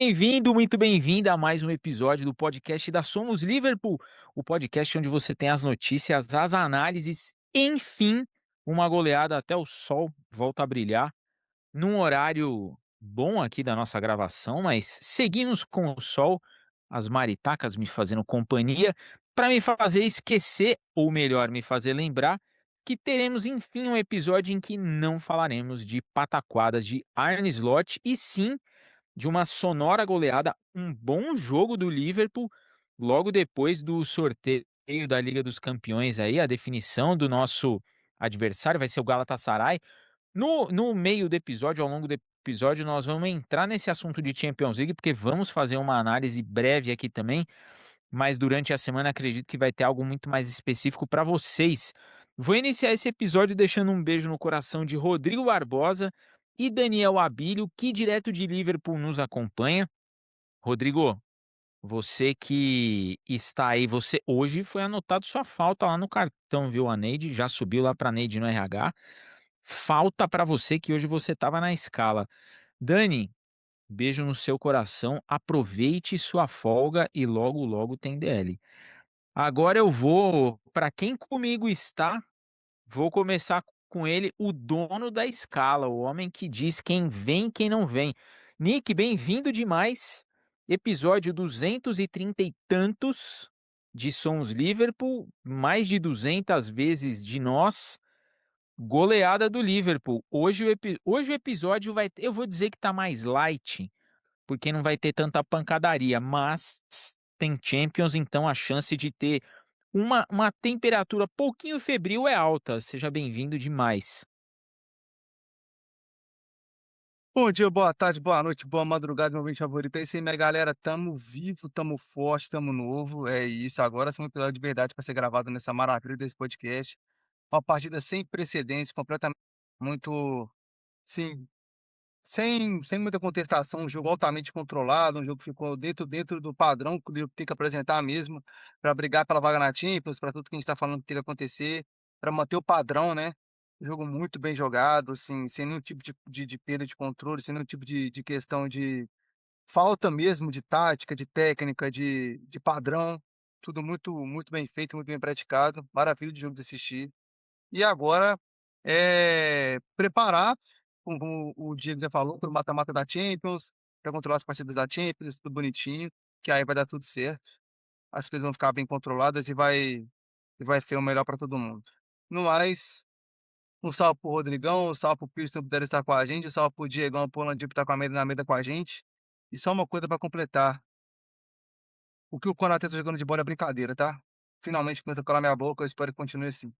Bem-vindo, muito bem-vinda a mais um episódio do podcast da Somos Liverpool, o podcast onde você tem as notícias, as análises, enfim, uma goleada até o sol volta a brilhar, num horário bom aqui da nossa gravação, mas seguimos com o sol, as maritacas me fazendo companhia, para me fazer esquecer, ou melhor, me fazer lembrar, que teremos enfim um episódio em que não falaremos de pataquadas de Arne Slot, e sim de uma sonora goleada, um bom jogo do Liverpool, logo depois do sorteio da Liga dos Campeões aí, a definição do nosso adversário vai ser o Galatasaray. No meio do episódio, ao longo do episódio, nós vamos entrar nesse assunto de Champions League, porque vamos fazer uma análise breve aqui também, mas durante a semana acredito que vai ter algo muito mais específico para vocês. Vou iniciar esse episódio deixando um beijo no coração de Rodrigo Barbosa e Daniel Abílio, que direto de Liverpool nos acompanha. Rodrigo, você que está aí, você hoje foi anotado sua falta lá no cartão, viu? A Neide já subiu lá para a Neide no RH. Falta para você que hoje você estava na escala. Dani, beijo no seu coração, aproveite sua folga e logo logo tem DL. Agora eu vou para quem comigo está, vou começar com ele, o dono da escala, o homem que diz quem vem e quem não vem. Nick, bem-vindo demais. Episódio 230 e tantos de Sons Liverpool, mais de 200 vezes de nós. Goleada do Liverpool. Hoje o episódio vai ter, eu vou dizer que tá mais light, porque não vai ter tanta pancadaria, mas tem Champions, então a chance de ter uma temperatura pouquinho febril é alta. Seja bem-vindo demais. Bom dia, boa tarde, boa noite, boa madrugada, meu bem favorito. É isso aí, minha galera. Tamo vivo, tamo forte, tamo novo. É isso. Agora é um episódio de verdade para ser gravado nessa maravilha desse podcast. Uma partida sem precedentes, completamente muito, sim, sem muita contestação. Um jogo altamente controlado, um jogo que ficou dentro do padrão que o Liverpool tem que apresentar mesmo, para brigar pela vaga na Champions, para tudo que a gente está falando que tem que acontecer, para manter o padrão, né? Um jogo muito bem jogado, assim, sem nenhum tipo de perda de controle, sem nenhum tipo de questão de falta mesmo de tática, de técnica, de padrão. Tudo muito bem feito, muito bem praticado. Maravilha de jogo de assistir. E agora, preparar, como o Diego já falou, para o mata-mata da Champions, para controlar as partidas da Champions, tudo bonitinho, que aí vai dar tudo certo. As coisas vão ficar bem controladas e vai ser o melhor para todo mundo. No mais, um salve para o Rodrigão, um salve para o Pires que puder estar com a gente, um salve para o Diegão, para o Landinho que está com a mesa na mesa com a gente. E só uma coisa para completar, o que o Konaté tá jogando de bola é brincadeira, tá? Finalmente começa a calar minha boca, eu espero que continue assim.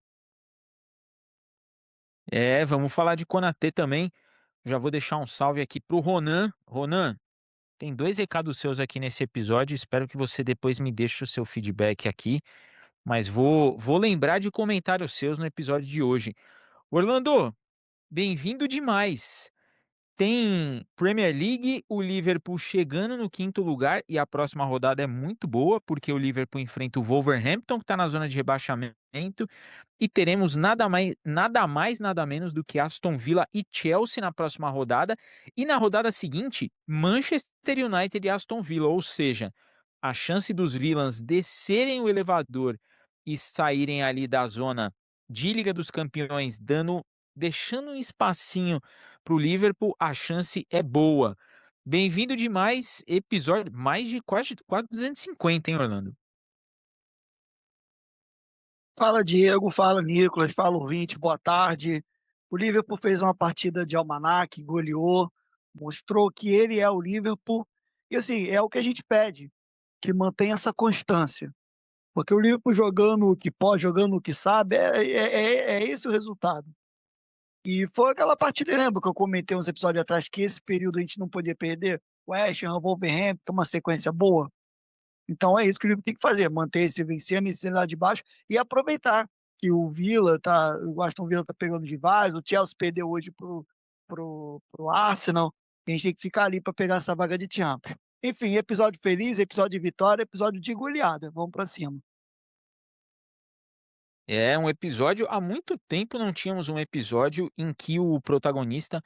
É, vamos falar de Konaté também. Já vou deixar um salve aqui pro Ronan. Ronan, tem dois recados seus aqui nesse episódio. Espero que você depois me deixe o seu feedback aqui. Mas vou lembrar de comentários seus no episódio de hoje. Orlando, bem-vindo demais. Tem Premier League, o Liverpool chegando no quinto lugar e a próxima rodada é muito boa, porque o Liverpool enfrenta o Wolverhampton, que está na zona de rebaixamento, e teremos nada menos do que Aston Villa e Chelsea na próxima rodada, e na rodada seguinte, Manchester United e Aston Villa, ou seja, a chance dos Villans descerem o elevador e saírem ali da zona de Liga dos Campeões, deixando um espacinho para o Liverpool, a chance é boa. Bem-vindo demais, episódio mais de quase 250, hein, Orlando? Fala Diego, fala Nicolas, fala ouvinte, boa tarde. O Liverpool fez uma partida de almanaque, goleou, mostrou que ele é o Liverpool. E assim, é o que a gente pede, que mantenha essa constância. Porque o Liverpool jogando o que pode, jogando o que sabe, é esse o resultado. E foi aquela partida, lembra que eu comentei uns episódios atrás que esse período a gente não podia perder? O West Ham, Wolverhampton, que é uma sequência boa. Então é isso que o Liverpool tem que fazer, manter esse vencendo, esse lá de baixo e aproveitar que o Aston Villa tá pegando de vários, o Chelsea perdeu hoje pro Arsenal, e a gente tem que ficar ali para pegar essa vaga de Champions. Enfim, episódio feliz, episódio de vitória, episódio de goleada. Vamos para cima. É um episódio. Há muito tempo não tínhamos um episódio em que o protagonista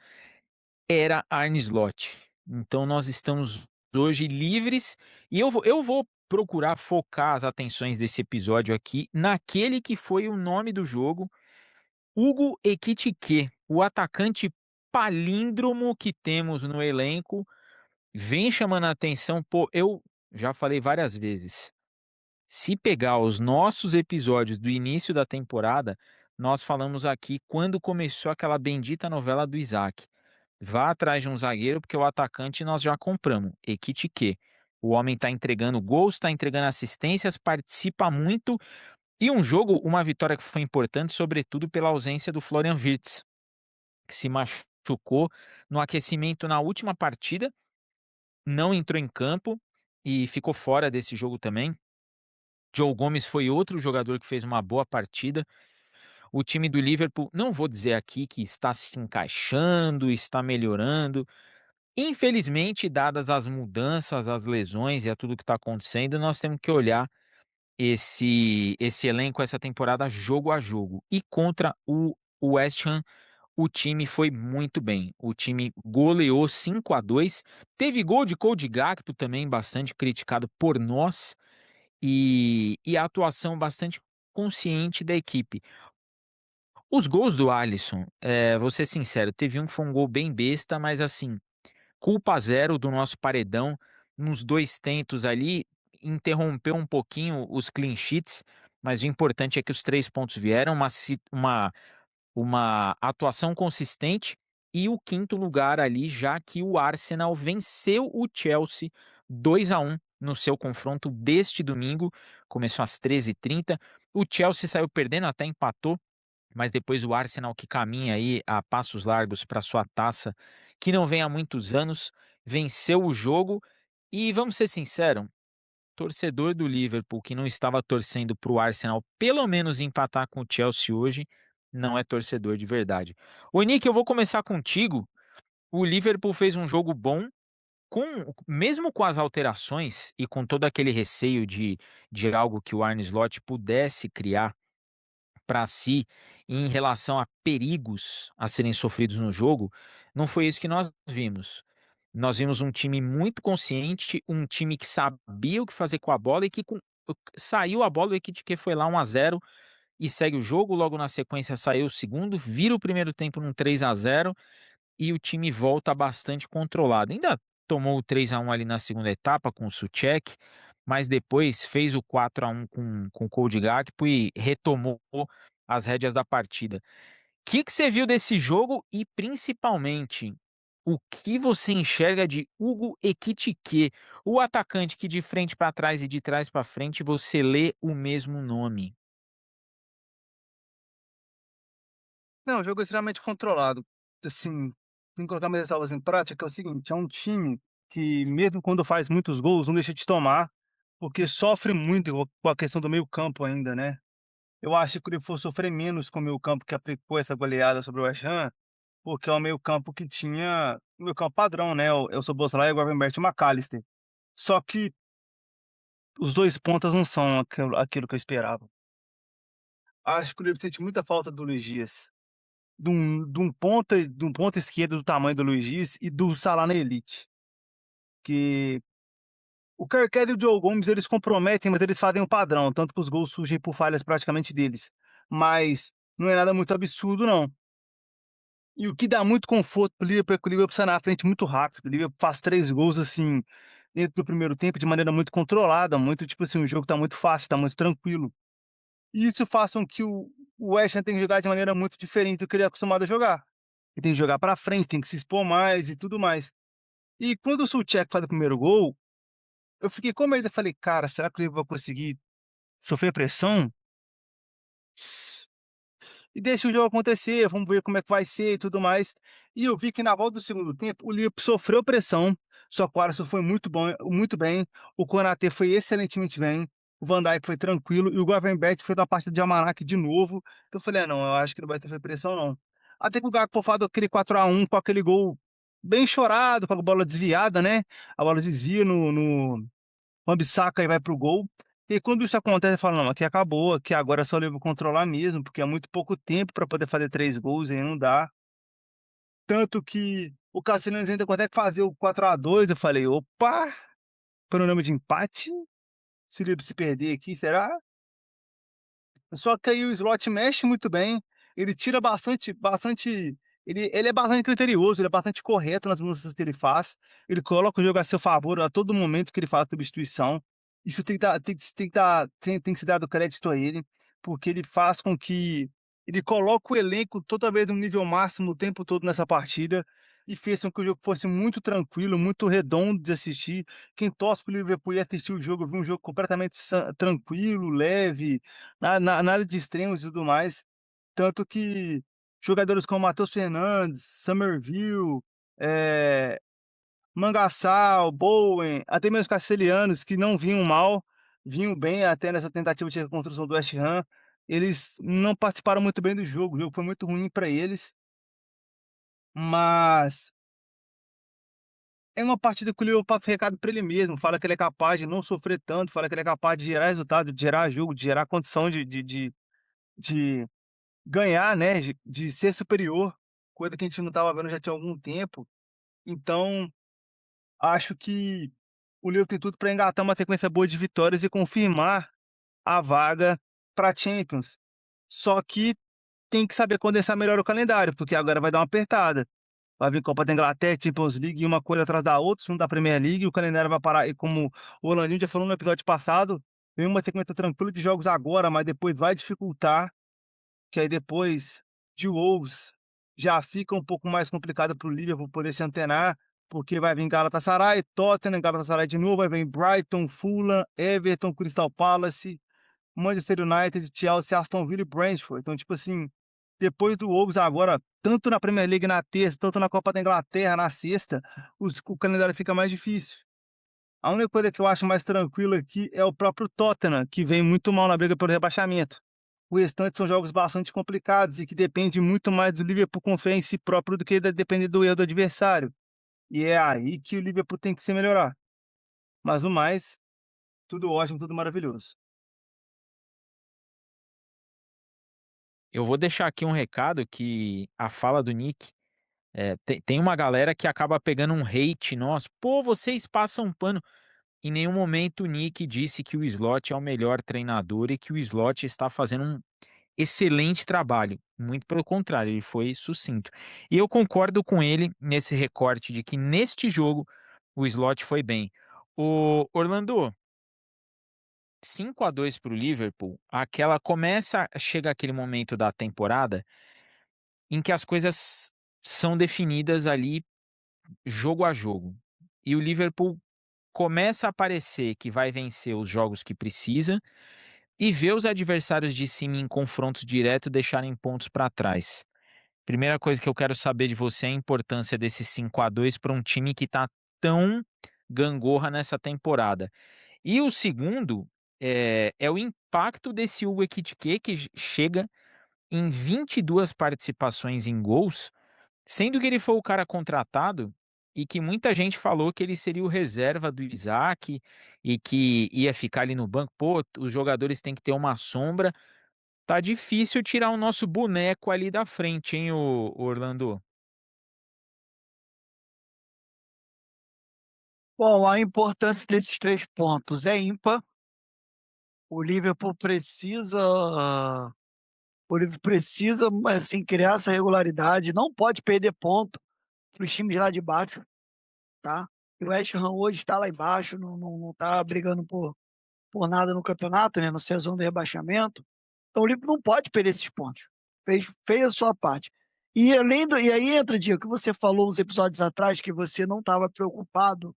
era Arne Slot. Então nós estamos hoje livres, e eu vou procurar focar as atenções desse episódio aqui naquele que foi o nome do jogo, Hugo Ekitike, o atacante palíndromo que temos no elenco, vem chamando a atenção. Pô, eu já falei várias vezes, se pegar os nossos episódios do início da temporada, nós falamos aqui quando começou aquela bendita novela do Isaac. Vá atrás de um zagueiro, porque o atacante nós já compramos, Ekitike. O homem está entregando gols, está entregando assistências, participa muito. E um jogo, uma vitória que foi importante, sobretudo pela ausência do Florian Wirtz, que se machucou no aquecimento na última partida, não entrou em campo e ficou fora desse jogo também. Joe Gomes foi outro jogador que fez uma boa partida. O time do Liverpool, não vou dizer aqui que está se encaixando, está melhorando. Infelizmente, dadas as mudanças, as lesões e a tudo que está acontecendo, nós temos que olhar esse elenco, essa temporada, jogo a jogo. E contra o West Ham, o time foi muito bem. O time goleou 5-2. Teve gol de Cody Gakpo também, bastante criticado por nós, e a atuação bastante consciente da equipe. Os gols do Alisson, vou ser sincero, teve um que foi um gol bem besta, mas assim, culpa zero do nosso paredão. Nos 2 tentos ali, interrompeu um pouquinho os clean sheets, mas o importante é que os 3 pontos vieram, uma atuação consistente e o quinto lugar ali, já que o Arsenal venceu o Chelsea 2-1 no seu confronto deste domingo, começou às 13h30. O Chelsea saiu perdendo, até empatou, mas depois o Arsenal, que caminha aí a passos largos para sua taça, que não vem há muitos anos, venceu o jogo. E vamos ser sinceros, torcedor do Liverpool que não estava torcendo para o Arsenal pelo menos empatar com o Chelsea hoje, não é torcedor de verdade. Ô Nick, eu vou começar contigo. O Liverpool fez um jogo bom, mesmo com as alterações e com todo aquele receio de algo que o Arne Slot pudesse criar para si em relação a perigos a serem sofridos no jogo, não foi isso que nós vimos. Nós vimos um time muito consciente, um time que sabia o que fazer com a bola e que saiu a bola, o Ekitike foi lá 1-0 e segue o jogo. Logo na sequência saiu o segundo, vira o primeiro tempo num 3-0 e o time volta bastante controlado. Ainda tomou o 3-1 ali na segunda etapa com o Souček, mas depois fez o 4-1 com o Cody Gakpo e retomou as rédeas da partida. O que você viu desse jogo e, principalmente, o que você enxerga de Hugo Ekitike, o atacante que de frente para trás e de trás para frente você lê o mesmo nome? Não, o jogo é extremamente controlado. Assim, tem que colocar minhas ressalvas em prática, é o seguinte, é um time que mesmo quando faz muitos gols, não deixa de tomar, porque sofre muito com a questão do meio-campo ainda, né. Eu acho que ele for sofrer menos com o meio-campo que aplicou essa goleada sobre o West Ham, porque é o meio-campo que tinha o meio-campo padrão, né, o Szoboszlai, o Gravenberch e o McAllister. Só que os 2 pontas não são aquilo que eu esperava. Acho que o Liverpool sente muita falta do Luiz Dias. De um ponta esquerdo do tamanho do Luiz Dias e do Salah na elite. Que o Kerkez e o Joe Gomes eles comprometem, mas eles fazem o padrão, tanto que os gols surgem por falhas praticamente deles. Mas não é nada muito absurdo não. E o que dá muito conforto para o Liverpool é que o Liverpool sai na frente muito rápido. O Liverpool faz 3 gols, assim, dentro do primeiro tempo de maneira muito controlada, muito tipo assim, o jogo tá muito fácil, tá muito tranquilo. E isso faz com que o West Ham tenha que jogar de maneira muito diferente do que ele é acostumado a jogar. Ele tem que jogar pra frente, tem que se expor mais e tudo mais. E quando o Souček faz o primeiro gol, eu fiquei com medo, eu falei: "Cara, será que o Liverpool vai conseguir sofrer pressão? E deixa o jogo acontecer, vamos ver como é que vai ser e tudo mais". E eu vi que na volta do segundo tempo, o Liverpool sofreu pressão, só que o Alisson foi muito bom, muito bem, o Konaté foi excelentemente bem, o Van Dijk foi tranquilo e o Gravenberch fez uma partida de almanaque de novo. Então eu falei: "Ah não, eu acho que não vai ter pressão não". Até que o Gakpo faz aquele 4-1 com aquele gol bem chorado, com a bola desviada, né, a bola desvia no Wan-Bissaka e vai para o gol. E quando isso acontece, eu falo: "Não, aqui acabou, aqui agora é só o Liverpool controlar mesmo, porque é muito pouco tempo para poder fazer 3 gols, aí não dá". Tanto que o Castellanos ainda consegue fazer o 4-2, eu falei: "Opa!". panorama de empate, se o Liverpool se perder aqui, será? Só que aí o Slot mexe muito bem, ele tira bastante ele é bastante criterioso, ele é bastante correto nas mudanças que ele faz, ele coloca o jogo a seu favor a todo momento que ele faz a substituição. Isso tem que se dado crédito a ele, porque ele faz com que ele coloca o elenco toda vez no nível máximo o tempo todo nessa partida, e fez com que o jogo fosse muito tranquilo, muito redondo de assistir. Quem torce para o Liverpool e assistir o jogo, viu um jogo completamente tranquilo, leve, nada de extremos e tudo mais. Tanto que jogadores como Matheus Fernandes, Summerville, eh, Mangaçal, Bowen, até mesmo Castelhanos, que não vinham mal, vinham bem até nessa tentativa de reconstrução do West Ham, eles não participaram muito bem do jogo, o jogo foi muito ruim para eles, mas é uma partida que o Liverpool passa recado para ele mesmo, fala que ele é capaz de não sofrer tanto, fala que ele é capaz de gerar resultado, de gerar jogo, de gerar condição de ganhar, né, de ser superior, coisa que a gente não estava vendo já tinha algum tempo. Então, acho que o Liverpool tem tudo para engatar uma sequência boa de vitórias e confirmar a vaga para Champions. Só que tem que saber condensar melhor o calendário, porque agora vai dar uma apertada. Vai vir Copa da Inglaterra, Champions League, e uma coisa atrás da outra, junto da Premier League, o calendário vai parar. E como o Orlandinho já falou no episódio passado, vem uma sequência tranquila de jogos agora, mas depois vai dificultar, que aí depois de Wolves já fica um pouco mais complicado para o Liverpool poder se antenar, porque vai vir Galatasaray, Tottenham, Galatasaray de novo, vai vir Brighton, Fulham, Everton, Crystal Palace, Manchester United, Chelsea, Aston Villa e Brentford. Então, tipo assim, depois do Wolves agora, tanto na Premier League na terça, tanto na Copa da Inglaterra na sexta, o calendário fica mais difícil. A única coisa que eu acho mais tranquilo aqui é o próprio Tottenham, que vem muito mal na briga pelo rebaixamento. O restante são jogos bastante complicados e que depende muito mais do Liverpool confiar em si próprio do que depender do erro do adversário. E é aí que o Liverpool tem que se melhorar. Mas no mais, tudo ótimo, tudo maravilhoso. Eu vou deixar aqui um recado que a fala do Nick, tem uma galera que acaba pegando um hate nosso: "Pô, vocês passam pano". Em nenhum momento o Nick disse que o Slot é o melhor treinador e que o Slot está fazendo um excelente trabalho. Muito pelo contrário, ele foi sucinto. E eu concordo com ele nesse recorte de que neste jogo o Slot foi bem. O Orlando, 5-2 para o Liverpool, chega aquele momento da temporada em que as coisas são definidas ali jogo a jogo. E o Liverpool começa a parecer que vai vencer os jogos que precisa e ver os adversários de cima em confronto direto deixarem pontos para trás. Primeira coisa que eu quero saber de você é a importância desse 5-2 para um time que está tão gangorra nessa temporada. E o segundo é o impacto desse Hugo Ekitike, que chega em 22 participações em gols, sendo que ele foi o cara contratado e que muita gente falou que ele seria o reserva do Isaac e que ia ficar ali no banco. Pô, os jogadores têm que ter uma sombra. Tá difícil tirar o nosso boneco ali da frente, hein, o Orlando? Bom, a importância desses 3 pontos é ímpar. O Liverpool precisa o Liverpool precisa, assim, criar essa regularidade, não pode perder ponto para os times lá de baixo, tá? E o West Ham hoje está lá embaixo, não tá brigando por nada no campeonato, né, no zona de rebaixamento. Então o Liverpool não pode perder esses pontos. Fez a sua parte. E aí entra, Diego, que você falou uns episódios atrás que você não estava preocupado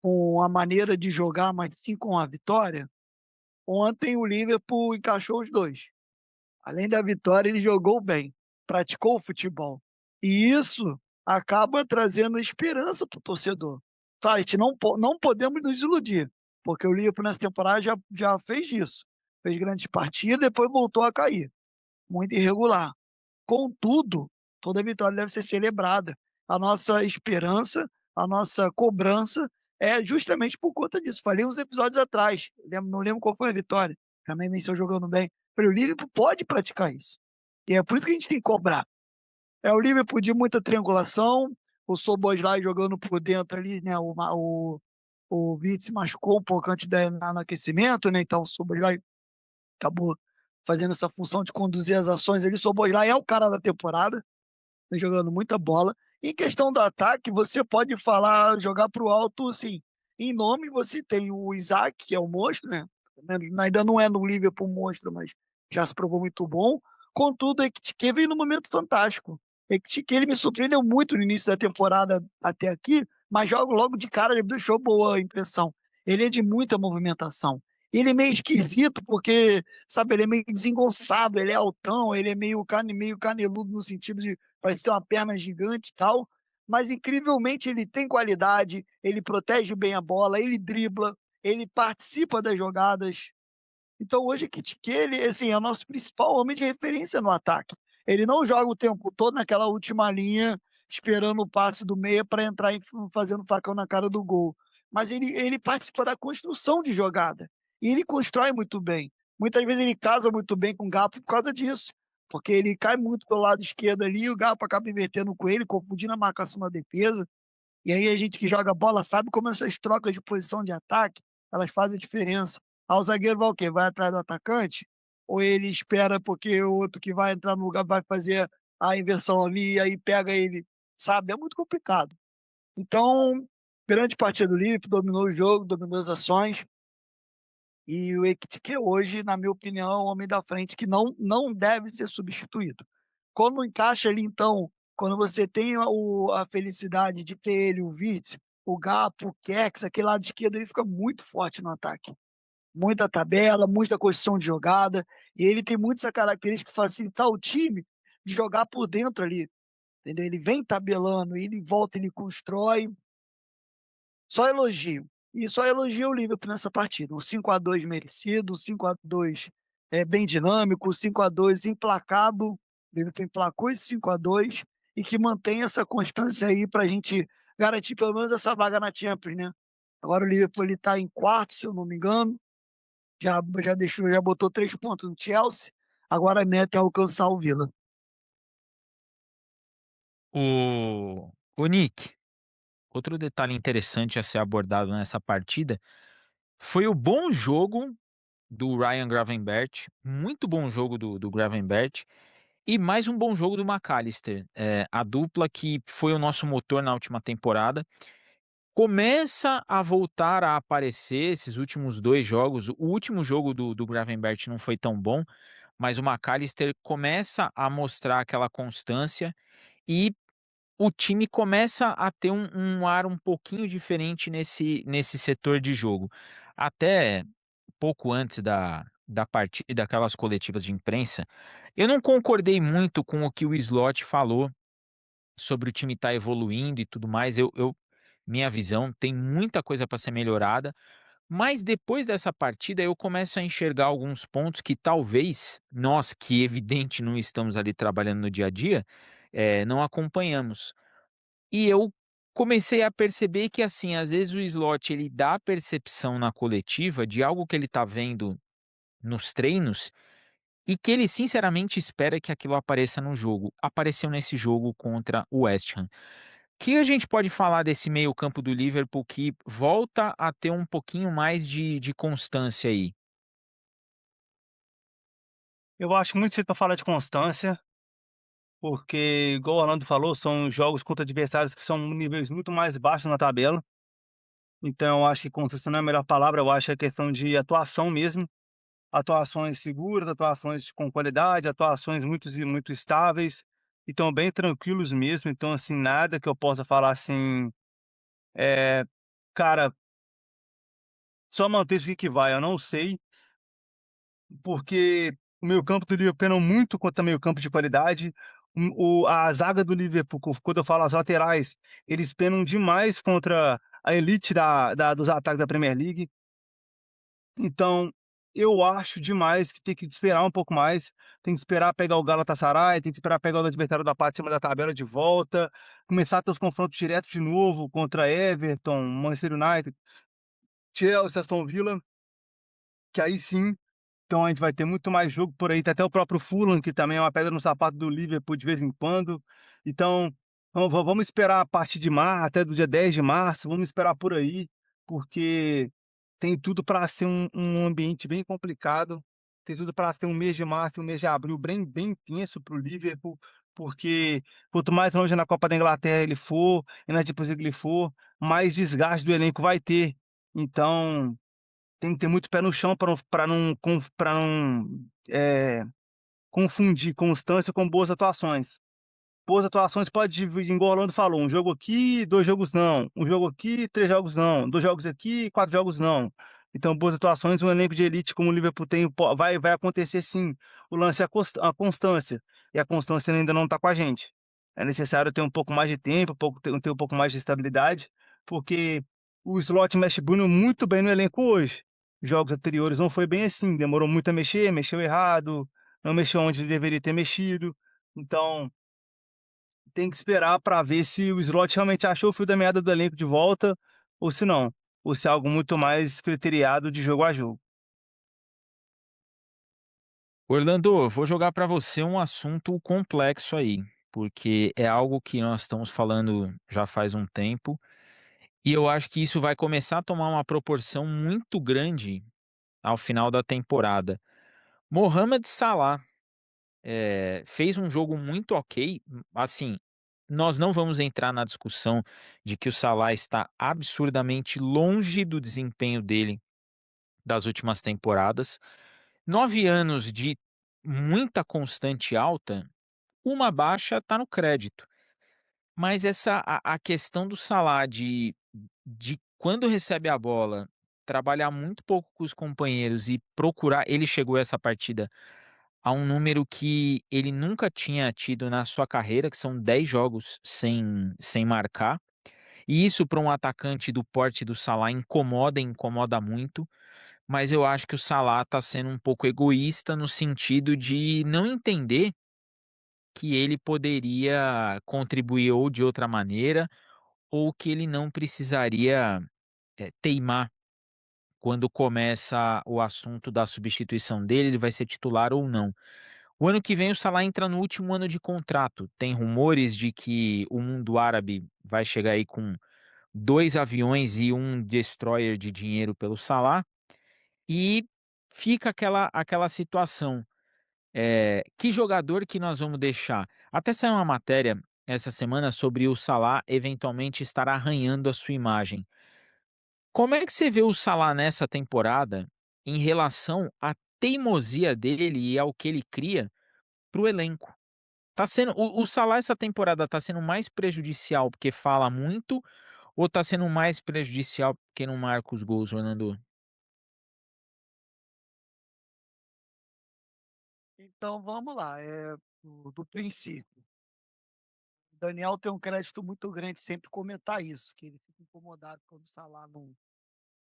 com a maneira de jogar, mas sim com a vitória. Ontem o Liverpool encaixou os dois. Além da vitória, ele jogou bem, praticou o futebol. E isso acaba trazendo esperança para o torcedor. Tá, a gente não podemos nos iludir, porque o Liverpool nessa temporada já fez isso. Fez grandes partidas, depois voltou a cair. Muito irregular. Contudo, toda vitória deve ser celebrada. A nossa esperança, a nossa cobrança é justamente por conta disso. Falei uns episódios atrás, não lembro qual foi a vitória. Também venceu jogando bem. Falei, o Liverpool pode praticar isso. E é por isso que a gente tem que cobrar. É o Liverpool de muita triangulação, o Szoboszlai jogando por dentro ali, né? o Vítor se machucou um pouco antes de entrar no aquecimento, né, então o Szoboszlai acabou fazendo essa função de conduzir as ações ali. O Szoboszlai é o cara da temporada, tá jogando muita bola. Em questão do ataque, você pode falar, jogar para o alto, assim, em nome você tem o Isaac, que é o monstro, né? Ainda não é no Liverpool monstro, mas já se provou muito bom. Contudo, o Ekitike veio num momento fantástico. Ekitike, ele me surpreendeu muito no início da temporada até aqui, mas jogo logo de cara ele deixou boa impressão. Ele é de muita movimentação. Ele é meio esquisito porque, sabe, ele é meio desengonçado, ele é altão, ele é meio caneludo no sentido de parece ter uma perna gigante e tal, mas incrivelmente ele tem qualidade, ele protege bem a bola, ele dribla, ele participa das jogadas. Então hoje o Kitike, ele assim, é o nosso principal homem de referência no ataque. Ele não joga o tempo todo naquela última linha, esperando o passe do meia para entrar e fazendo facão na cara do gol. Mas ele participa da construção de jogada. E ele constrói muito bem. Muitas vezes ele casa muito bem com o Gapo por causa disso. Porque ele cai muito pelo lado esquerdo ali, e o Gapo acaba invertendo com ele, confundindo a marcação da defesa. E aí a gente que joga bola sabe como essas trocas de posição de ataque, elas fazem diferença. O zagueiro vai o quê? Vai atrás do atacante? Ou ele espera porque o outro que vai entrar no lugar vai fazer a inversão ali e aí pega ele, sabe? É muito complicado. Então, grande partida do Liverpool, dominou o jogo, dominou as ações. E o Ekitike hoje, na minha opinião, é o homem da frente que não deve ser substituído. Como encaixa ali, então, quando você tem a felicidade de ter ele, o Vitz, o Gapo, o Kex, aquele lado esquerdo, ele fica muito forte no ataque. Muita tabela, muita construção de jogada, e ele tem muito essa característica de facilitar o time de jogar por dentro ali, entendeu? Ele vem tabelando, ele volta, ele constrói, só elogio. E só elogio o Liverpool nessa partida. O 5-2 merecido, o 5-2 bem dinâmico, o 5-2 implacado. O Liverpool emplacou esse 5-2 e que mantém essa constância aí para a gente garantir pelo menos essa vaga na Champions, né? Agora o Liverpool está em quarto, se eu não me engano. Já botou 3 pontos no Chelsea. Agora a meta é alcançar o Villa. O Nick, outro detalhe interessante a ser abordado nessa partida foi o bom jogo do Ryan Gravenberch, muito bom jogo do Gravenberch, e mais um bom jogo do McAllister. A dupla que foi o nosso motor na última temporada, começa a voltar a aparecer esses últimos 2 jogos. O último jogo do Gravenberch não foi tão bom, mas o McAllister começa a mostrar aquela constância e o time começa a ter um ar um pouquinho diferente nesse setor de jogo. Até pouco antes da partida, daquelas coletivas de imprensa, eu não concordei muito com o que o Slot falou sobre o time estar evoluindo e tudo mais. Minha visão tem muita coisa para ser melhorada, mas depois dessa partida eu começo a enxergar alguns pontos que talvez nós, que evidente não estamos ali trabalhando no dia a dia, não acompanhamos. E eu comecei a perceber que, assim, às vezes o Slot ele dá a percepção na coletiva de algo que ele está vendo nos treinos e que ele sinceramente espera que aquilo apareça no jogo. Apareceu nesse jogo contra o West Ham. Que a gente pode falar desse meio-campo do Liverpool que volta a ter um pouquinho mais de constância aí? Eu acho muito cedo para falar de constância, porque, igual o Orlando falou, são jogos contra adversários que são níveis muito mais baixos na tabela. Então, eu acho que constância não é a melhor palavra, eu acho que é questão de atuação mesmo. Atuações seguras, atuações com qualidade, atuações muito estáveis, e estão bem tranquilos mesmo. Então, assim, nada que eu possa falar assim, é, cara, só manter isso aqui que vai, eu não sei, porque o meio-campo do Liverpool penam muito contra meio-campo de qualidade. A zaga do Liverpool, quando eu falo as laterais, eles penam demais contra a elite dos ataques da Premier League. Então, eu acho demais que tem que esperar um pouco mais, tem que esperar pegar o Galatasaray, tem que esperar pegar o adversário da parte de cima da tabela de volta, começar a ter os confrontos diretos de novo contra Everton, Manchester United, Chelsea, Aston Villa, que aí sim, então a gente vai ter muito mais jogo por aí, tem até o próprio Fulham, que também é uma pedra no sapato do Liverpool de vez em quando. Então, vamos esperar a partir de março, até do dia 10 de março, vamos esperar por aí, porque tem tudo para ser um ambiente bem complicado, tem tudo para ser um mês de março, um mês de abril bem tenso para o Liverpool, porque quanto mais longe na Copa da Inglaterra ele for e na Champions League ele for, mais desgaste do elenco vai ter. Então, tem que ter muito pé no chão para não, confundir constância com boas atuações. Boas atuações pode dividir, igual o Orlando falou, um jogo aqui, 2 jogos não, um jogo aqui, 3 jogos não, 2 jogos aqui, 4 jogos não. Então, boas atuações, um elenco de elite como o Liverpool tem, vai acontecer sim. O lance é a constância, e a constância ainda não está com a gente. É necessário ter um pouco mais de tempo, ter um pouco mais de estabilidade, porque o Slot mexe muito bem no elenco hoje. Jogos anteriores não foi bem assim, demorou muito a mexer, mexeu errado, não mexeu onde deveria ter mexido. Então, tem que esperar para ver se o Slot realmente achou o fio da meada do elenco de volta, ou se não, ou se é algo muito mais criteriado de jogo a jogo. Orlando, eu vou jogar para você um assunto complexo aí, porque é algo que nós estamos falando já faz um tempo, e eu acho que isso vai começar a tomar uma proporção muito grande ao final da temporada. Mohamed Salah, fez um jogo muito ok, assim, nós não vamos entrar na discussão de que o Salah está absurdamente longe do desempenho dele das últimas temporadas. 9 anos de muita constante alta, uma baixa está no crédito. Mas a questão do Salah de quando recebe a bola, trabalhar muito pouco com os companheiros e procurar, ele chegou a essa partida a um número que ele nunca tinha tido na sua carreira, que são 10 jogos sem marcar, e isso para um atacante do porte do Salah incomoda muito, mas eu acho que o Salah está sendo um pouco egoísta no sentido de não entender que ele poderia contribuir ou de outra maneira, ou que ele não precisaria, teimar quando começa o assunto da substituição dele, ele vai ser titular ou não. O ano que vem o Salah entra no último ano de contrato. Tem rumores de que o mundo árabe vai chegar aí com 2 aviões e um destroyer de dinheiro pelo Salah, e fica aquela situação, que jogador que nós vamos deixar? Até saiu uma matéria essa semana sobre o Salah eventualmente estar arranhando a sua imagem. Como é que você vê o Salah nessa temporada em relação à teimosia dele e ao que ele cria para o elenco? Tá sendo o Salah essa temporada tá sendo mais prejudicial porque fala muito ou tá sendo mais prejudicial porque não marca os gols, Orlando? Então vamos lá, do princípio. O Daniel tem um crédito muito grande sempre comentar isso, que ele fica incomodado quando o Salah não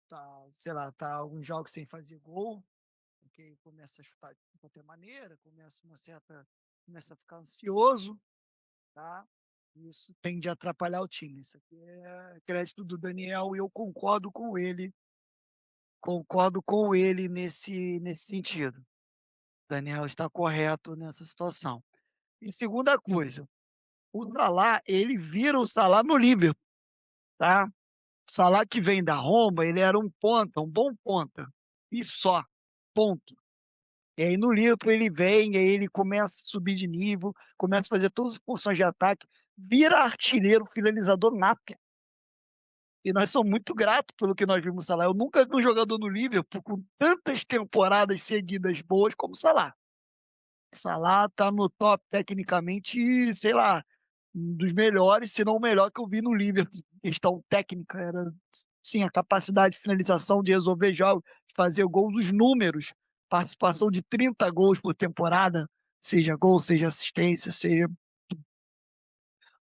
tá, sei lá, tá alguns jogos sem fazer gol, porque começa a chutar de qualquer maneira, começa a ficar ansioso, tá? Isso tende a atrapalhar o time. Isso aqui é crédito do Daniel e eu concordo com ele nesse sentido. O Daniel está correto nessa situação. E segunda coisa, o Salah, ele vira o Salah no Liverpool, tá? O Salah que vem da Roma, ele era um ponta, um bom ponta, e só, ponto. E aí no Liverpool ele vem, e aí ele começa a subir de nível, começa a fazer todas as funções de ataque, vira artilheiro, finalizador nato. E nós somos muito gratos pelo que nós vimos no Salah. Eu nunca vi um jogador no Liverpool com tantas temporadas seguidas boas como o Salah. Salah tá no top tecnicamente, sei lá, um dos melhores, se não o melhor que eu vi no Liverpool. Questão técnica, era sim, a capacidade de finalização, de resolver jogos, de fazer gols, os números, participação de 30 gols por temporada, seja gol, seja assistência, seja.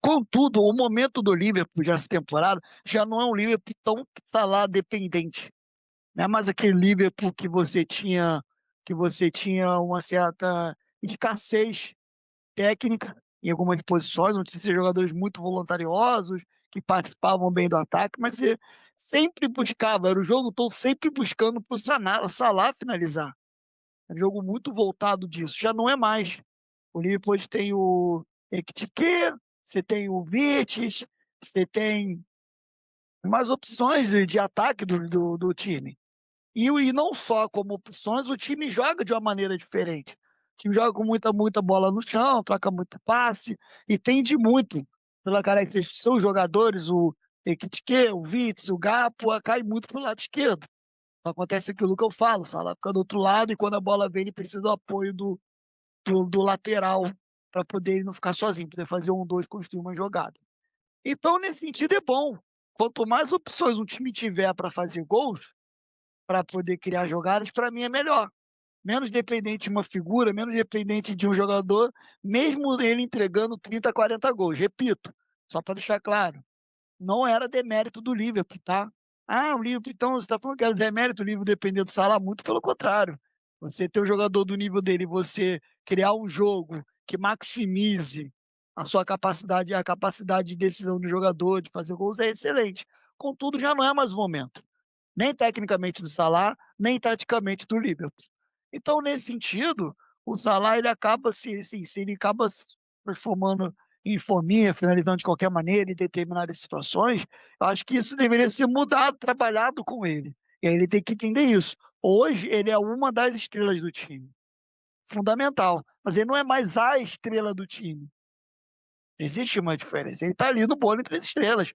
Contudo, o momento do Liverpool já essa temporada já não é um Liverpool tão Salah dependente. Não é mais aquele Liverpool que você tinha uma certa escassez técnica em algumas posições, não tinha jogadores muito voluntariosos, que participavam bem do ataque, mas você sempre buscava, era o jogo todo sempre buscando para o Salah finalizar. É um jogo muito voltado disso, já não é mais. O Liverpool hoje tem o Ekitike, você tem o Virtus, você tem mais opções de ataque do time. E não só como opções, o time joga de uma maneira diferente. O time joga com muita bola no chão, troca muito passe e tende muito, pela característica de seus jogadores, o Ekitike, o Witzel, o Gappo, cai muito pro lado esquerdo. Então acontece aquilo que eu falo, o Salah fica do outro lado e quando a bola vem ele precisa do apoio do lateral para poder ele não ficar sozinho, poder fazer 1-2, construir uma jogada. Então nesse sentido é bom. Quanto mais opções um time tiver para fazer gols, para poder criar jogadas, para mim é melhor. Menos dependente de uma figura, menos dependente de um jogador, mesmo ele entregando 30, 40 gols. Repito, só para deixar claro, não era demérito do Liverpool, tá? Ah, o Liverpool, então você está falando que era demérito o Liverpool depender do Salah? Muito pelo contrário. Você ter um jogador do nível dele, você criar um jogo que maximize a sua capacidade, a capacidade de decisão do jogador, de fazer gols, é excelente. Contudo, já não é mais o momento nem tecnicamente do Salah, nem taticamente do Liverpool. Então, nesse sentido, o Salah ele acaba se ele acaba se transformando em fominha, finalizando de qualquer maneira em determinadas situações, eu acho que isso deveria ser mudado, trabalhado com ele. E aí ele tem que entender isso. Hoje ele é uma das estrelas do time, fundamental, mas ele não é mais a estrela do time. Existe uma diferença. Ele está ali no bolo entre as estrelas.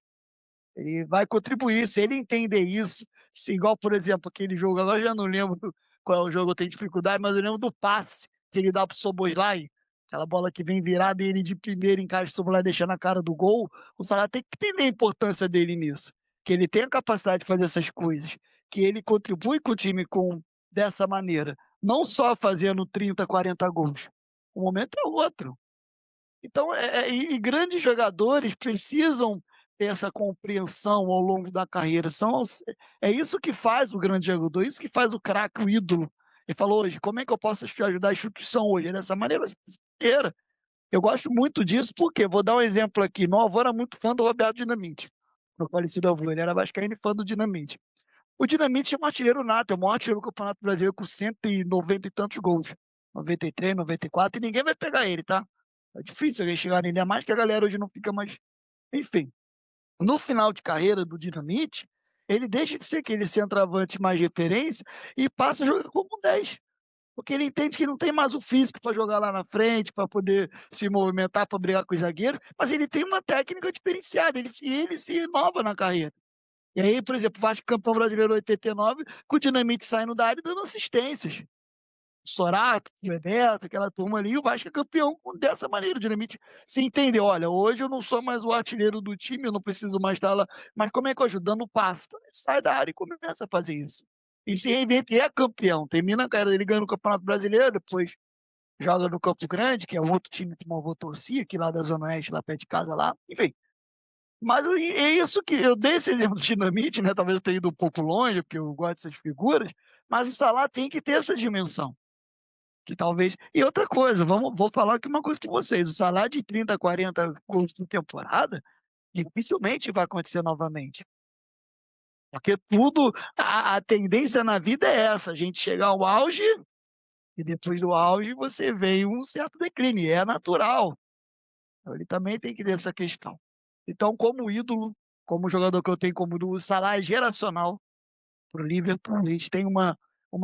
Ele vai contribuir, se ele entender isso, se igual, por exemplo, aquele jogo, agora eu já não lembro qual é o jogo, eu tenho dificuldade, mas eu lembro do passe que ele dá pro Szoboszlai, aquela bola que vem virada e ele de primeiro encaixa o Szoboszlai deixando a cara do gol, o Salah tem que entender a importância dele nisso, que ele tem a capacidade de fazer essas coisas, que ele contribui com o time dessa maneira, não só fazendo 30, 40 gols, o momento é outro. Então, e grandes jogadores precisam ter essa compreensão ao longo da carreira. É isso que faz o grande jogador, isso que faz o craque, o ídolo. Ele falou hoje, como é que eu posso te ajudar a instituição hoje? É dessa maneira, dessa maneira. Eu gosto muito disso, porque vou dar um exemplo aqui. Meu avô era muito fã do Roberto Dinamite. Meu falecido avô, ele era vascaíno e fã do Dinamite. O Dinamite é um artilheiro nato, é o maior artilheiro do Campeonato Brasileiro com 190 e tantos gols. 93, 94, e ninguém vai pegar ele, tá? É difícil alguém chegar nele, ainda mais que a galera hoje não fica mais. Enfim, no final de carreira do Dinamite, ele deixa de ser aquele centroavante mais referência e passa a jogar como um 10. Porque ele entende que não tem mais o físico para jogar lá na frente, para poder se movimentar, para brigar com os zagueiros, mas ele tem uma técnica diferenciada, ele se inova na carreira. E aí, por exemplo, o Vasco campeão brasileiro 89, com o Dinamite saindo da área e dando assistências. Sorato, Bebeto, aquela turma ali, o Vasco é campeão dessa maneira. O Dinamite se entendeu, olha, hoje eu não sou mais o artilheiro do time, eu não preciso mais estar lá, mas como é que eu ajudo? Dando passe. Então ele sai da área e começa a fazer isso. E se reinventa e é campeão. Termina a carreira dele ganhando o Campeonato Brasileiro, depois joga no Campo Grande, que é um outro time que o meu avô torcia, aqui lá da Zona Oeste, lá perto de casa lá. Enfim, mas é isso que eu dei esse exemplo do Dinamite, né? Talvez eu tenha ido um pouco longe, porque eu gosto dessas figuras, mas o Salah tem que ter essa dimensão. Que talvez. E outra coisa, vou falar aqui uma coisa com vocês: o Salah de 30, 40 gols por temporada dificilmente vai acontecer novamente. Porque tudo, a tendência na vida é essa: a gente chegar ao auge e depois do auge você vê um certo declínio, é natural. Então, ele também tem que ter essa questão. Então, como ídolo, como jogador que eu tenho como ídolo, o Salah é geracional para o Liverpool. A gente tem uma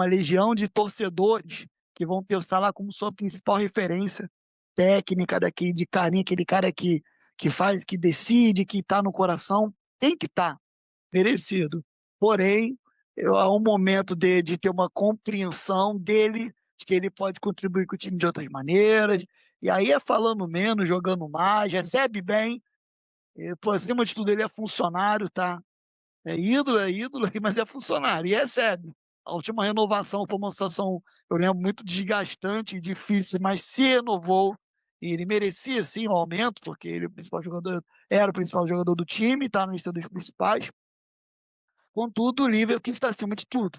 legião de torcedores que vão ter o Salah como sua principal referência técnica, daqui, de carinho, aquele cara que faz, que decide, que está no coração. Tem que estar, merecido. Porém, há um momento de ter uma compreensão dele, de que ele pode contribuir com o time de outras maneiras. E aí é falando menos, jogando mais, recebe bem. E, por acima de tudo, ele é funcionário, tá? É ídolo, mas é funcionário e recebe. A última renovação foi uma situação, eu lembro, muito desgastante e difícil, mas se renovou e ele merecia sim o aumento, porque ele é o principal jogador, era o principal jogador do time, está na lista dos principais. Contudo, o Liverpool está acima de tudo.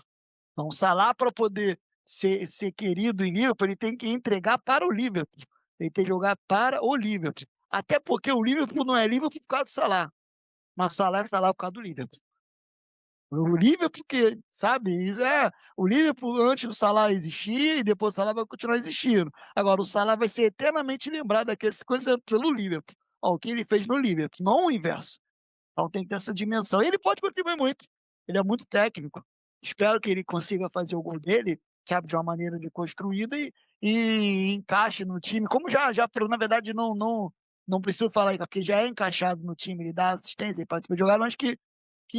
Então, o Salah, para poder ser querido em Liverpool, ele tem que entregar para o Liverpool. Ele tem que jogar para o Liverpool. Até porque o Liverpool não é Liverpool por causa do Salah, mas o Salah é Salah por causa do Liverpool. O Liverpool, porque, sabe, isso o Liverpool antes do Salah existir e depois o Salah vai continuar existindo. Agora, o Salah vai ser eternamente lembrado daquelas coisas pelo Liverpool. Ó, o que ele fez no Liverpool, não o inverso. Então tem que ter essa dimensão. E ele pode contribuir muito, ele é muito técnico. Espero que ele consiga fazer o gol dele, sabe, de uma maneira de construída e encaixe no time, como já na verdade não preciso falar, porque já é encaixado no time, ele dá assistência, ele participa de jogar, mas que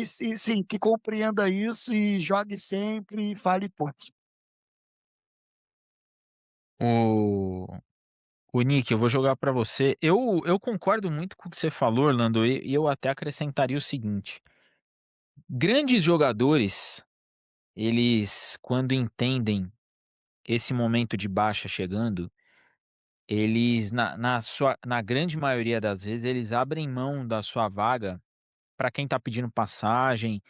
sim, que compreenda isso e jogue sempre e fale pouco. O o Nick, eu vou jogar pra você. Eu concordo muito com o que você falou, Orlando, e eu até acrescentaria o seguinte: grandes jogadores, eles quando entendem esse momento de baixa chegando, eles na grande maioria das vezes, eles abrem mão da sua vaga para quem tá pedindo passagem,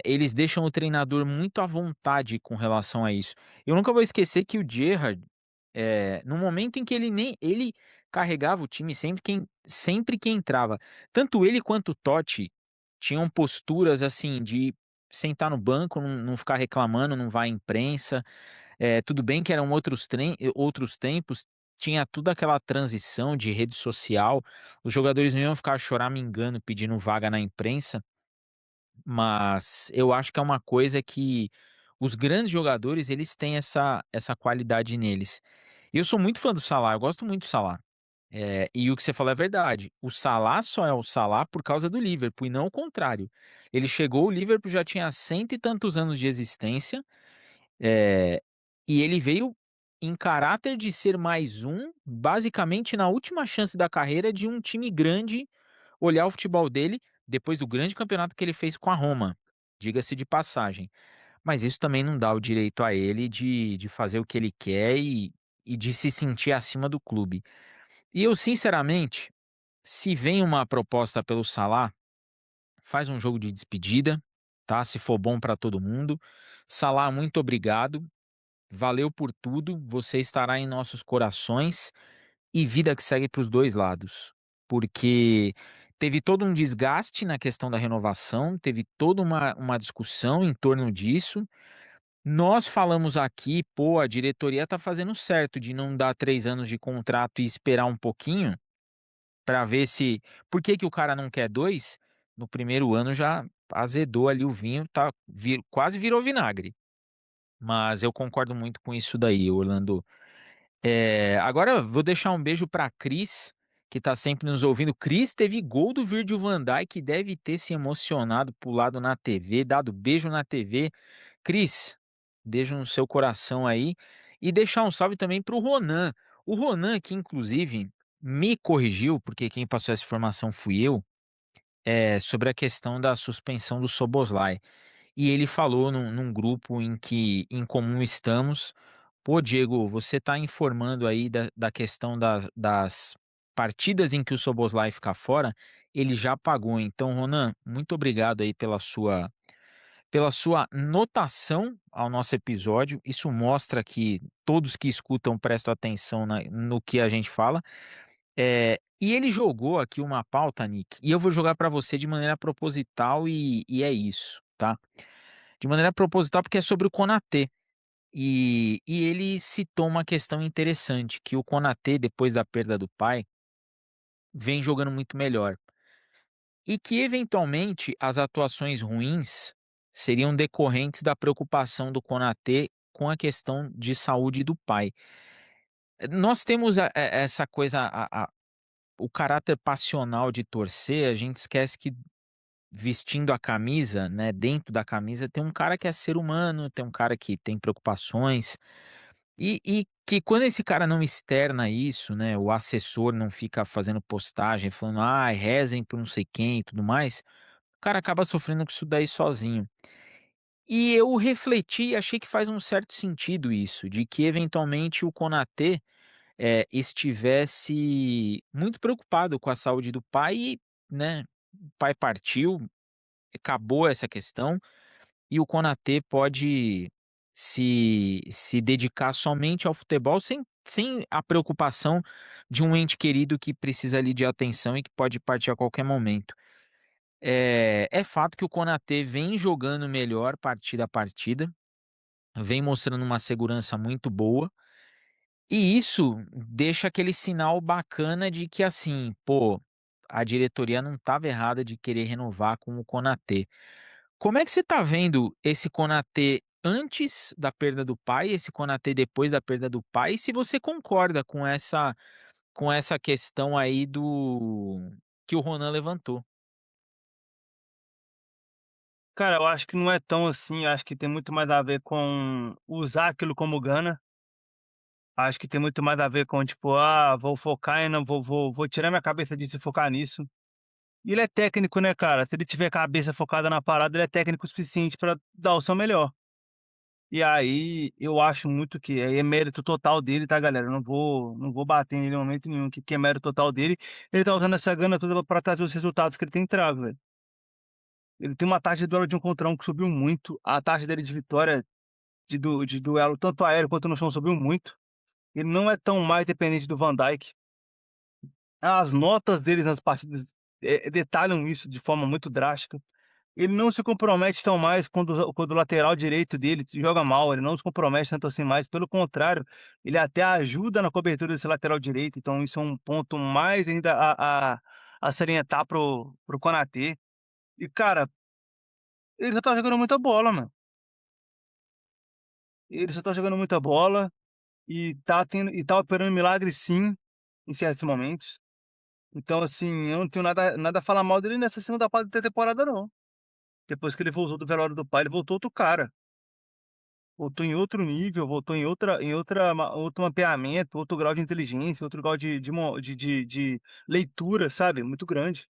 eles deixam o treinador muito à vontade com relação a isso. Eu nunca vou esquecer que o Gerrard, no momento em que ele carregava o time sempre que entrava, tanto ele quanto o Totti tinham posturas, assim, de sentar no banco, não ficar reclamando, não vai à imprensa. Tudo bem que eram outros tempos, tinha tudo aquela transição de rede social, os jogadores não iam ficar choramingando pedindo vaga na imprensa, mas eu acho que é uma coisa que os grandes jogadores, eles têm essa qualidade neles. E eu sou muito fã do Salah, eu gosto muito do Salah. E o que você falou é verdade, o Salah só é o Salah por causa do Liverpool e não o contrário. Ele chegou, o Liverpool já tinha cento e tantos anos de existência, eh, e ele veio em caráter de ser mais um, basicamente na última chance da carreira de um time grande olhar o futebol dele, depois do grande campeonato que ele fez com a Roma, diga-se de passagem. Mas isso também não dá o direito a ele de fazer o que ele quer e de se sentir acima do clube. E eu, sinceramente, se vem uma proposta pelo Salah, faz um jogo de despedida, tá? Se for bom para todo mundo. Salah, muito obrigado. Valeu por tudo. Você estará em nossos corações e vida que segue para os dois lados. Porque teve todo um desgaste na questão da renovação, teve toda uma discussão em torno disso. Nós falamos aqui, pô, a diretoria tá fazendo certo de não dar 3 anos de contrato e esperar um pouquinho para ver se. Por que que o cara não quer dois? No primeiro ano já azedou ali o vinho, tá, quase virou vinagre. Mas eu concordo muito com isso daí, Orlando. Agora eu vou deixar um beijo pra Cris, que tá sempre nos ouvindo. Cris teve gol do Virgil van Dijk, deve ter se emocionado, pulado na TV, dado beijo na TV. Cris, beijo no seu coração aí. E deixar um salve também pro Ronan. O Ronan, que inclusive me corrigiu, porque quem passou essa informação fui eu, sobre a questão da suspensão do Szoboszlai. E ele falou num grupo em comum estamos: "Pô, Diego, você está informando aí da questão das partidas em que o Szoboszlai ficar fora, ele já pagou". Então, Ronan, muito obrigado aí pela sua notação ao nosso episódio. Isso mostra que todos que escutam prestam atenção no que a gente fala. E ele jogou aqui uma pauta, Nick, e eu vou jogar para você de maneira proposital e é isso, tá? De maneira proposital, porque é sobre o Konaté. E ele citou uma questão interessante, que o Konaté, depois da perda do pai, vem jogando muito melhor. E que, eventualmente, as atuações ruins seriam decorrentes da preocupação do Konaté com a questão de saúde do pai. Nós temos essa coisa, o caráter passional de torcer, a gente esquece que vestindo a camisa, né, dentro da camisa tem um cara que é ser humano, tem um cara que tem preocupações, e que quando esse cara não externa isso, né, o assessor não fica fazendo postagem falando: ah, rezem por não sei quem e tudo mais", o cara acaba sofrendo com isso daí sozinho. E eu refleti e achei que faz um certo sentido isso, de que eventualmente o Konaté, estivesse muito preocupado com a saúde do pai e, né, o pai partiu, acabou essa questão, e o Konaté pode se dedicar somente ao futebol sem a preocupação de um ente querido que precisa ali de atenção e que pode partir a qualquer momento. É fato que o Konaté vem jogando melhor partida a partida, vem mostrando uma segurança muito boa, e isso deixa aquele sinal bacana de que assim, pô, a diretoria não estava errada de querer renovar com o Konaté. Como é que você está vendo esse Konaté antes da perda do pai, esse Konaté depois da perda do pai, e se você concorda com essa questão aí do que o Ronan levantou? Cara, eu acho que não é tão assim, acho que tem muito mais a ver com usar aquilo como gana. Acho que tem muito mais a ver com, tipo, vou focar e não vou tirar minha cabeça disso e focar nisso. E ele é técnico, né, cara? Se ele tiver a cabeça focada na parada, ele é técnico o suficiente pra dar o seu melhor. E aí, eu acho muito que aí é mérito total dele, tá, galera? Eu não vou bater nele em momento nenhum, que é mérito total dele. Ele tá usando essa gana toda pra trazer os resultados que ele tem trago, velho. Ele tem uma taxa de duelo de 1 contra 1 que subiu muito. A taxa dele de vitória de duelo, tanto aéreo quanto no chão, subiu muito. Ele não é tão mais dependente do Van Dijk. As notas deles nas partidas, detalham isso de forma muito drástica. Ele não se compromete tão mais quando o lateral direito dele joga mal, ele não se compromete tanto assim mais, pelo contrário, ele até ajuda na cobertura desse lateral direito, então isso é um ponto mais ainda a salientar para o Konaté. E cara, ele só tá jogando muita bola, mano. Ele só tá jogando muita bola e tá operando milagre sim, em certos momentos. Então assim, eu não tenho nada a falar mal dele nessa segunda parte da temporada não. Depois que ele voltou do velório do pai, ele voltou outro cara. Voltou em outro nível, voltou em outro mapeamento, outro grau de inteligência, outro grau de leitura, sabe, muito grande.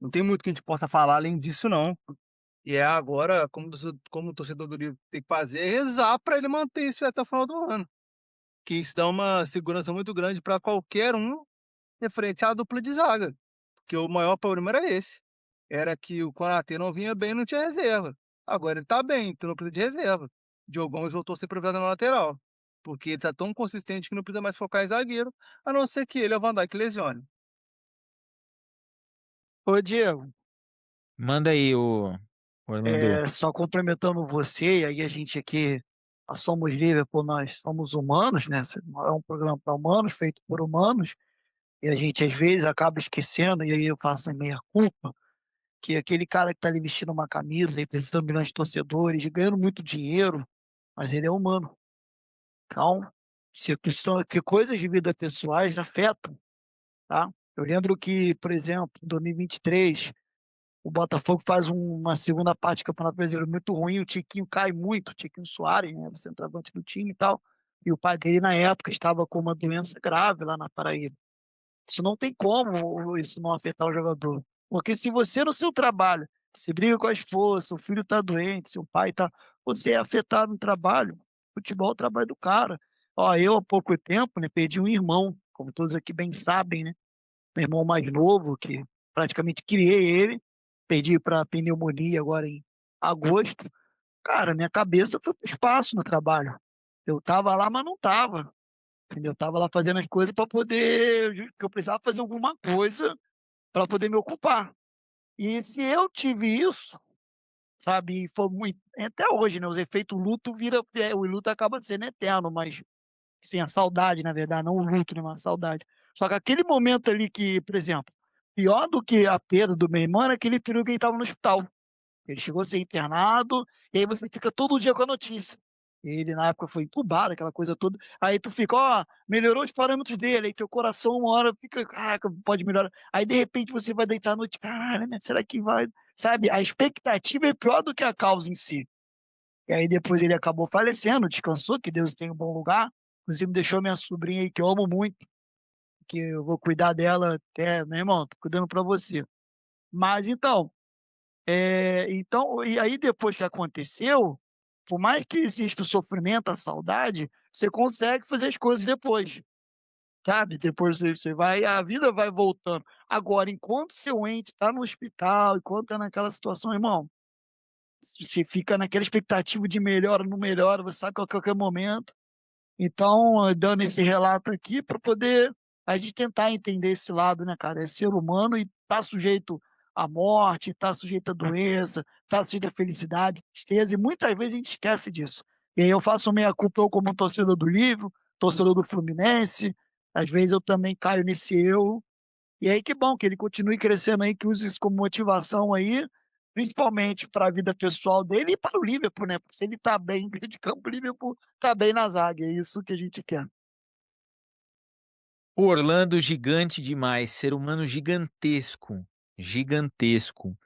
Não tem muito que a gente possa falar além disso não. E é agora, como o torcedor do Livro tem que fazer, é rezar para ele manter isso até o final do ano, que isso dá uma segurança muito grande para qualquer um referente à dupla de zaga, porque o maior problema era esse, era que o Konaté não vinha bem e não tinha reserva. Agora ele tá bem, então não precisa de reserva. Diogo Gomes voltou a ser improvisado na lateral, porque ele tá tão consistente que não precisa mais focar em zagueiro, a não ser que ele ou o Van Dijk lesione. Ô Diego, Manda aí, Orlando. só complementando você, e aí a gente aqui, a Somos Liverpool, nós somos humanos, né? É um programa para humanos, feito por humanos, e a gente às vezes acaba esquecendo, e aí eu faço a meia culpa, que aquele cara que tá ali vestindo uma camisa, representando milhões de torcedores, ganhando muito dinheiro, mas ele é humano. Então, que coisas de vida pessoais afetam, tá? Eu lembro que, por exemplo, em 2023, o Botafogo faz uma segunda parte do Campeonato Brasileiro muito ruim, o Tiquinho cai muito, o Tiquinho Soares, né, o centroavante do time e tal, e o pai dele, na época, estava com uma doença grave lá na Paraíba. Isso não tem como isso não afetar o jogador. Porque se você no seu trabalho, se briga com a esposa, o filho está doente, seu pai está, você é afetado no trabalho. Futebol é o trabalho do cara. Ó, eu há pouco tempo, né, perdi um irmão, como todos aqui bem sabem, né? Meu irmão mais novo, que praticamente criei ele, perdi para pneumonia agora em agosto. Cara, minha cabeça foi pro espaço no trabalho. Eu tava lá, mas não tava. Entendeu? Eu tava lá fazendo as coisas para poder, que eu precisava fazer alguma coisa para poder me ocupar. E se eu tive isso, sabe, e foi muito, até hoje, né, os efeitos luto vira, o luto acaba sendo eterno, mas sim, a saudade, na verdade, não o luto, né, mas a saudade. Só que aquele momento ali que, por exemplo, pior do que a perda do meu irmão era aquele período que ele estava no hospital. Ele chegou a ser internado, e aí você fica todo dia com a notícia. Ele, na época, foi entubado, aquela coisa toda. Aí tu fica, ó, melhorou os parâmetros dele, aí teu coração uma hora fica, caraca, pode melhorar. Aí, de repente, você vai deitar à noite, caralho, né, será que vai? Sabe, a expectativa é pior do que a causa em si. E aí depois ele acabou falecendo, descansou, que Deus tem um bom lugar. Inclusive, deixou minha sobrinha aí, que eu amo muito, que eu vou cuidar dela até, meu irmão, tô cuidando pra você. Mas então, e aí depois que aconteceu, por mais que exista o sofrimento, a saudade, você consegue fazer as coisas depois, sabe? Depois você vai, a vida vai voltando. Agora, enquanto seu ente está no hospital, enquanto está naquela situação, irmão, você fica naquela expectativa de melhora, não melhora, você sabe que a qualquer momento. Então, dando esse relato aqui para poder a gente tentar entender esse lado, né, cara? É ser humano e tá sujeito à morte, tá sujeito à doença, tá sujeito à felicidade, tristeza, e muitas vezes a gente esquece disso. E aí eu faço meia culpa eu como um torcedor do Livro, torcedor do Fluminense, às vezes eu também caio nesse erro, E aí que bom que ele continue crescendo aí, que use isso como motivação aí, principalmente para a vida pessoal dele e para o Liverpool, né, porque se ele tá bem dentro de campo, o Liverpool tá bem na zaga, é isso que a gente quer. Orlando gigante demais, ser humano gigantesco, gigantesco.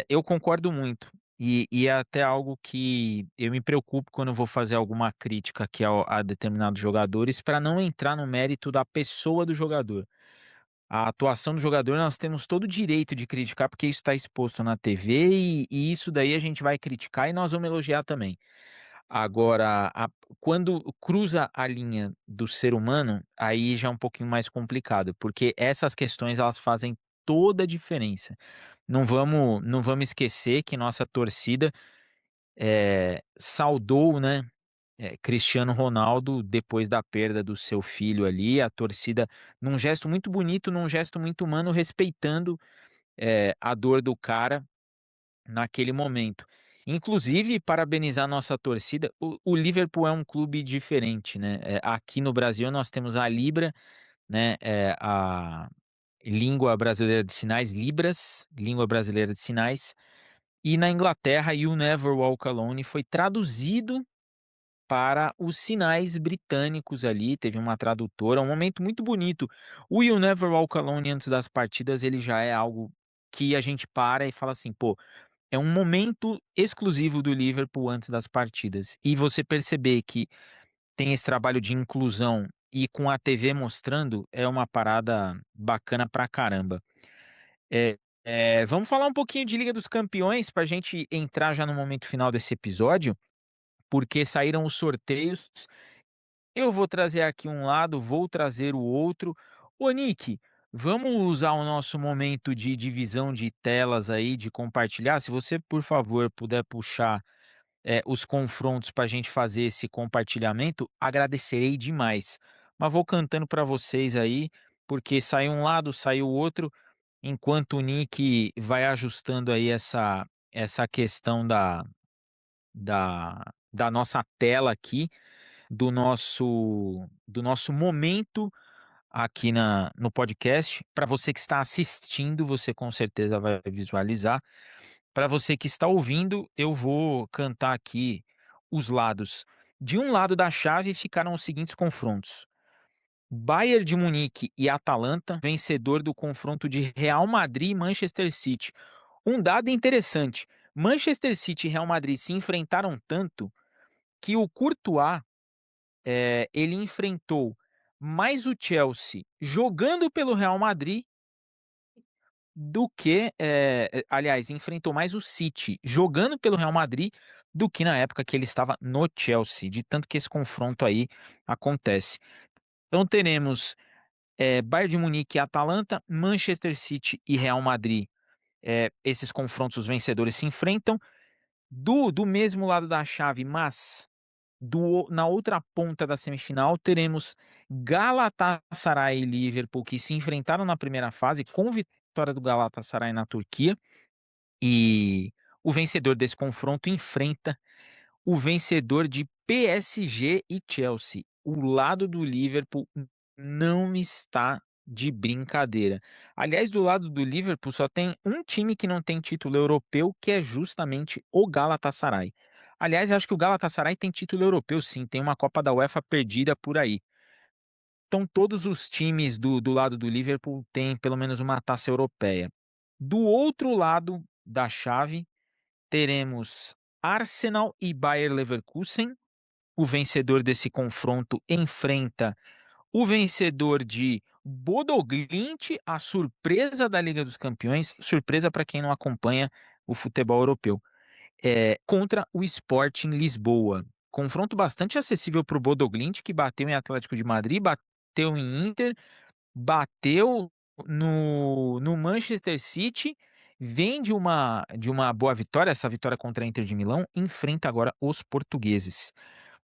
Eu concordo muito. E é até algo que eu me preocupo quando eu vou fazer alguma crítica aqui a determinados jogadores, para não entrar no mérito da pessoa do jogador. A atuação do jogador nós temos todo o direito de criticar, porque isso está exposto na TV e isso daí a gente vai criticar e nós vamos elogiar também. Agora, quando cruza a linha do ser humano, aí já é um pouquinho mais complicado, porque essas questões elas fazem toda a diferença. Não vamos esquecer que nossa torcida saudou, né, Cristiano Ronaldo depois da perda do seu filho ali, a torcida num gesto muito bonito, num gesto muito humano, respeitando a dor do cara naquele momento. Inclusive, parabenizar nossa torcida. O Liverpool é um clube diferente, né? Aqui no Brasil nós temos a Libra, né? A língua brasileira de sinais, Libras, língua brasileira de sinais. E na Inglaterra, You Never Walk Alone foi traduzido para os sinais britânicos ali. Teve uma tradutora, um momento muito bonito. O You Never Walk Alone antes das partidas, ele já é algo que a gente para e fala assim, pô, é um momento exclusivo do Liverpool antes das partidas. E você perceber que tem esse trabalho de inclusão e com a TV mostrando é uma parada bacana pra caramba. Vamos falar um pouquinho de Liga dos Campeões para a gente entrar já no momento final desse episódio, porque saíram os sorteios. Eu vou trazer aqui um lado, vou trazer o outro. Ô, Nick, vamos usar o nosso momento de divisão de telas aí, de compartilhar. Se você, por favor, puder puxar os confrontos para a gente fazer esse compartilhamento, agradecerei demais. Mas vou cantando para vocês aí, porque saiu um lado, saiu o outro, enquanto o Nick vai ajustando aí essa questão da nossa tela aqui, do nosso momento aqui no podcast. Para você que está assistindo, você com certeza vai visualizar. Para você que está ouvindo, eu vou cantar aqui os lados. De um lado da chave ficaram os seguintes confrontos: Bayern de Munique e Atalanta, vencedor do confronto de Real Madrid e Manchester City. Um dado interessante: Manchester City e Real Madrid se enfrentaram tanto que o Courtois ele enfrentou mais o Chelsea jogando pelo Real Madrid do que, aliás, enfrentou mais o City jogando pelo Real Madrid do que na época que ele estava no Chelsea, de tanto que esse confronto aí acontece. Então teremos Bayern de Munique e Atalanta, Manchester City e Real Madrid. Esses confrontos, os vencedores se enfrentam do mesmo lado da chave, mas na outra ponta da semifinal, teremos Galatasaray e Liverpool, que se enfrentaram na primeira fase, com vitória do Galatasaray na Turquia. E o vencedor desse confronto enfrenta o vencedor de PSG e Chelsea. O lado do Liverpool não está de brincadeira. Aliás, do lado do Liverpool só tem um time que não tem título europeu, que é justamente o Galatasaray. Aliás, acho que o Galatasaray tem título europeu, sim, tem uma Copa da UEFA perdida por aí. Então, todos os times do lado do Liverpool têm pelo menos uma taça europeia. Do outro lado da chave, teremos Arsenal e Bayer Leverkusen. O vencedor desse confronto enfrenta o vencedor de Bodo Glimt, a surpresa da Liga dos Campeões, surpresa para quem não acompanha o futebol europeu, contra o Sporting Lisboa. Confronto bastante acessível para o Bodo Glimt, que bateu em Atlético de Madrid, bateu em Inter, bateu no Manchester City, vem de uma boa vitória, essa vitória contra a Inter de Milão, enfrenta agora os portugueses.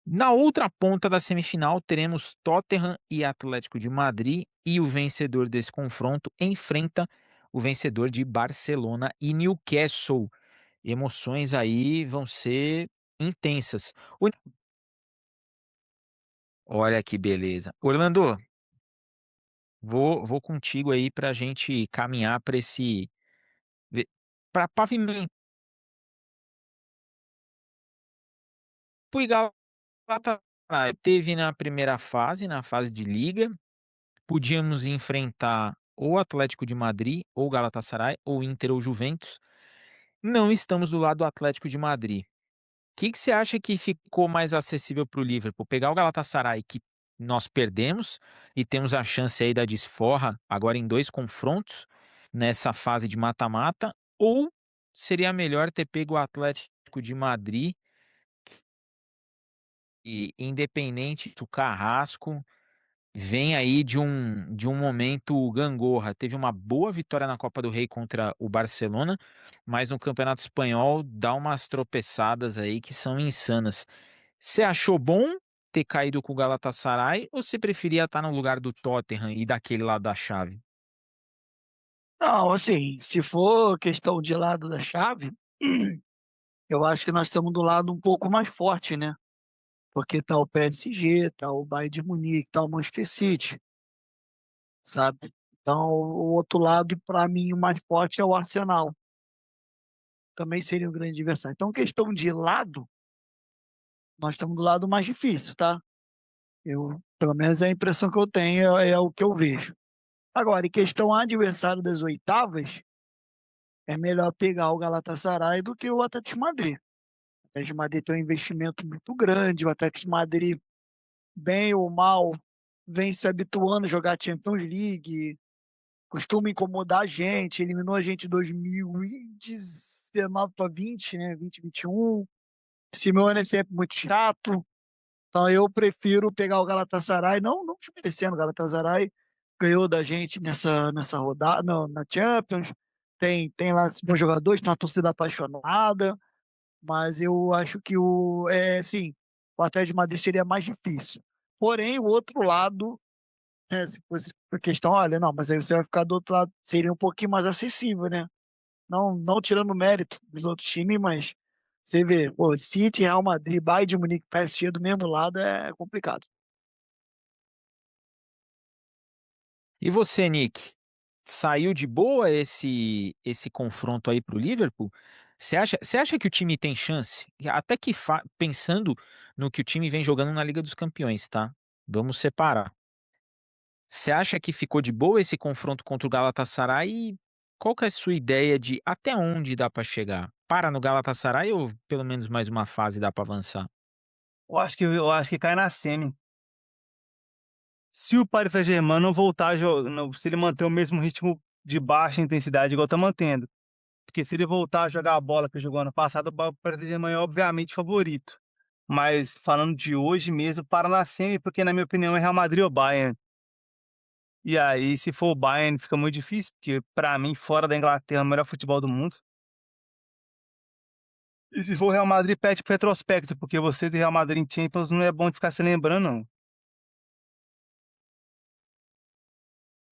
Na outra ponta da semifinal, teremos Tottenham e Atlético de Madrid, e o vencedor desse confronto enfrenta o vencedor de Barcelona e Newcastle. Emoções aí vão ser intensas. Olha que beleza. Orlando, vou contigo aí pra gente caminhar para esse para pavimentar o Galatasaray teve na primeira fase, na fase de liga, podíamos enfrentar ou Atlético de Madrid, ou Galatasaray, ou Inter ou Juventus. Não estamos do lado do Atlético de Madrid. Que você acha que ficou mais acessível para o Liverpool? Pegar o Galatasaray, que nós perdemos, e temos a chance aí da desforra agora em 2 confrontos, nessa fase de mata-mata, ou seria melhor ter pego o Atlético de Madrid e independente do Carrasco vem aí de um momento gangorra. Teve uma boa vitória na Copa do Rei contra o Barcelona, mas no Campeonato Espanhol dá umas tropeçadas aí que são insanas. Você achou bom ter caído com o Galatasaray ou você preferia estar no lugar do Tottenham e daquele lado da chave? Não, assim, se for questão de lado da chave, eu acho que nós estamos do lado um pouco mais forte, né? Porque tá o PSG, tá o Bayern de Munique, tá o Manchester City, sabe? Então, o outro lado, para mim, o mais forte é o Arsenal. Também seria um grande adversário. Então, questão de lado, nós estamos do lado mais difícil, tá? Pelo menos é a impressão que eu tenho, é o que eu vejo. Agora, em questão adversário das oitavas, é melhor pegar o Galatasaray do que o Atlético de Madrid. O Atlético de Madrid tem um investimento muito grande, o Atlético de Madrid, bem ou mal, vem se habituando a jogar Champions League, costuma incomodar a gente, eliminou a gente em 2019 para 20, né? 2021. Simeone é sempre muito chato. Então eu prefiro pegar o Galatasaray, não desmerecendo, o Galatasaray ganhou da gente nessa rodada, não, na Champions, tem lá bons jogadores, tem uma torcida apaixonada, mas eu acho que sim, o Atlético de Madrid seria mais difícil. Porém, o outro lado, né, se fosse por questão, olha, não, mas aí você vai ficar do outro lado, seria um pouquinho mais acessível, né? Não tirando o mérito dos outros times, mas você vê, pô, City, Real Madrid, Bayern de Munique, PSG do mesmo lado é complicado. E você, Nick, saiu de boa esse confronto aí para o Liverpool? Você acha que o time tem chance? Até que pensando no que o time vem jogando na Liga dos Campeões, tá? Vamos separar. Você acha que ficou de boa esse confronto contra o Galatasaray? E qual que é a sua ideia de até onde dá para chegar? Para no Galatasaray ou pelo menos mais uma fase dá para avançar? Eu acho que cai na semi. Se o Paris Saint-Germain não voltar a se ele manter o mesmo ritmo de baixa intensidade igual tá mantendo, porque se ele voltar a jogar a bola que jogou ano passado, o Paris Saint-Germain é obviamente favorito. Mas falando de hoje mesmo, para na semi, porque na minha opinião é Real Madrid ou Bayern. E aí, se for o Bayern, fica muito difícil, porque pra mim, fora da Inglaterra, é o melhor futebol do mundo. E se for o Real Madrid, pede pro retrospecto, porque você de Real Madrid em Champions não é bom de ficar se lembrando, não.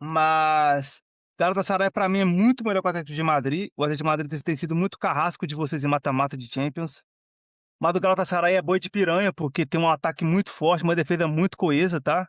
Mas Galatasaray pra mim é muito melhor que o Atlético de Madrid. O Atlético de Madrid tem sido muito carrasco de vocês em mata-mata de Champions. Mas o Galatasaray é boi de piranha, porque tem um ataque muito forte, uma defesa muito coesa, tá?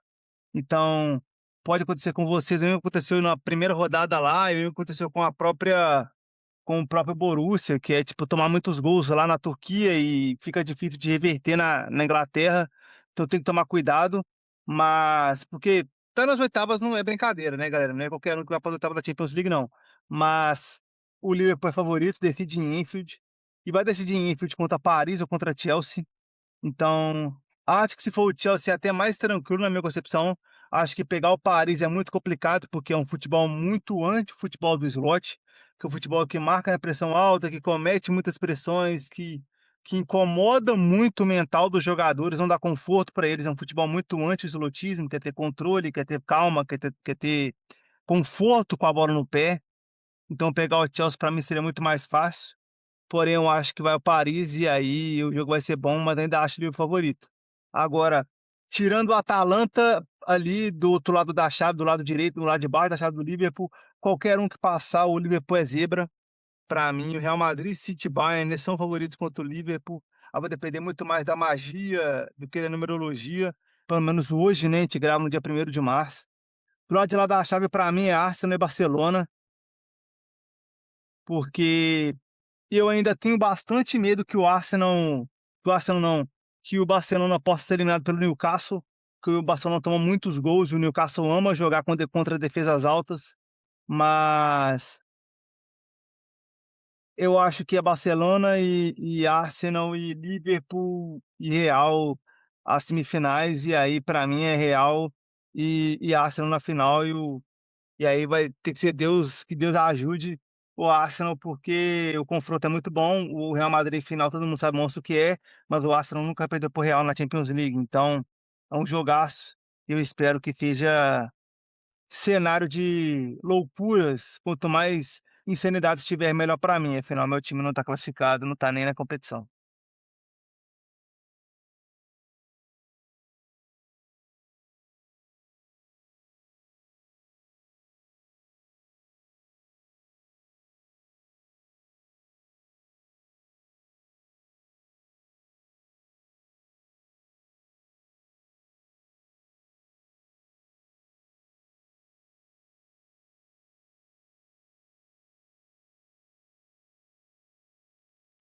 Então, pode acontecer com vocês, o mesmo aconteceu na primeira rodada lá, e o mesmo aconteceu com o próprio Borussia, que é tipo tomar muitos gols lá na Turquia e fica difícil de reverter na Inglaterra. Então tem que tomar cuidado, mas porque tá nas oitavas não é brincadeira, né, galera? Não é qualquer um que vai para as oitavas da Champions League, não. Mas o Liverpool é favorito, decide em Anfield e vai decidir em Anfield contra Paris ou contra Chelsea. Então, acho que se for o Chelsea é até mais tranquilo na minha concepção. Acho que pegar o Paris é muito complicado, porque é um futebol muito anti-futebol do slot, que é um futebol que marca na pressão alta, que comete muitas pressões, que incomoda muito o mental dos jogadores, não dá conforto para eles. É um futebol muito anti-slotismo, quer ter controle, quer ter calma, quer ter conforto com a bola no pé. Então, pegar o Chelsea para mim seria muito mais fácil. Porém, eu acho que vai o Paris e aí o jogo vai ser bom, mas ainda acho ele o favorito. Agora, tirando o Atalanta ali do outro lado da chave, do lado direito, do lado de baixo da chave do Liverpool, qualquer um que passar, o Liverpool é zebra. Para mim, o Real Madrid, City, Bayern, eles são favoritos contra o Liverpool. Aí vai depender muito mais da magia do que da numerologia. Pelo menos hoje, né? A gente grava no dia 1º de março. Pro lado de lá da chave pra mim é Arsenal e Barcelona, porque eu ainda tenho bastante medo que o Arsenal não, que o Barcelona possa ser eliminado pelo Newcastle, que o Barcelona toma muitos gols e o Newcastle ama jogar contra defesas altas, mas eu acho que é Barcelona e Arsenal e Liverpool e Real as semifinais, e aí pra mim é Real e Arsenal na final e aí vai ter que ser Deus, que Deus ajude o Arsenal, porque o confronto é muito bom. O Real Madrid final todo mundo sabe o monstro que é, mas o Arsenal nunca perdeu pro Real na Champions League, então é um jogaço. Eu espero que seja cenário de loucuras, quanto mais insanidade estiver, melhor pra mim, afinal meu time não tá classificado, não tá nem na competição.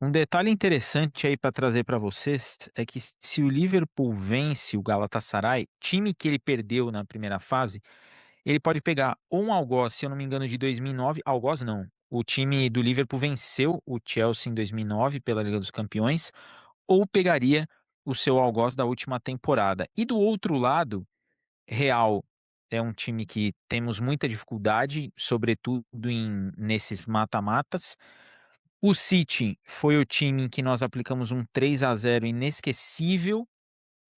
Um detalhe interessante aí para trazer para vocês é que se o Liverpool vence o Galatasaray, time que ele perdeu na primeira fase, ele pode pegar ou um algoz, se eu não me engano, de 2009, algoz não. O time do Liverpool venceu o Chelsea em 2009 pela Liga dos Campeões, ou pegaria o seu algoz da última temporada. E do outro lado, Real é um time que temos muita dificuldade, sobretudo nesses mata-matas. O City foi o time em que nós aplicamos um 3-0 inesquecível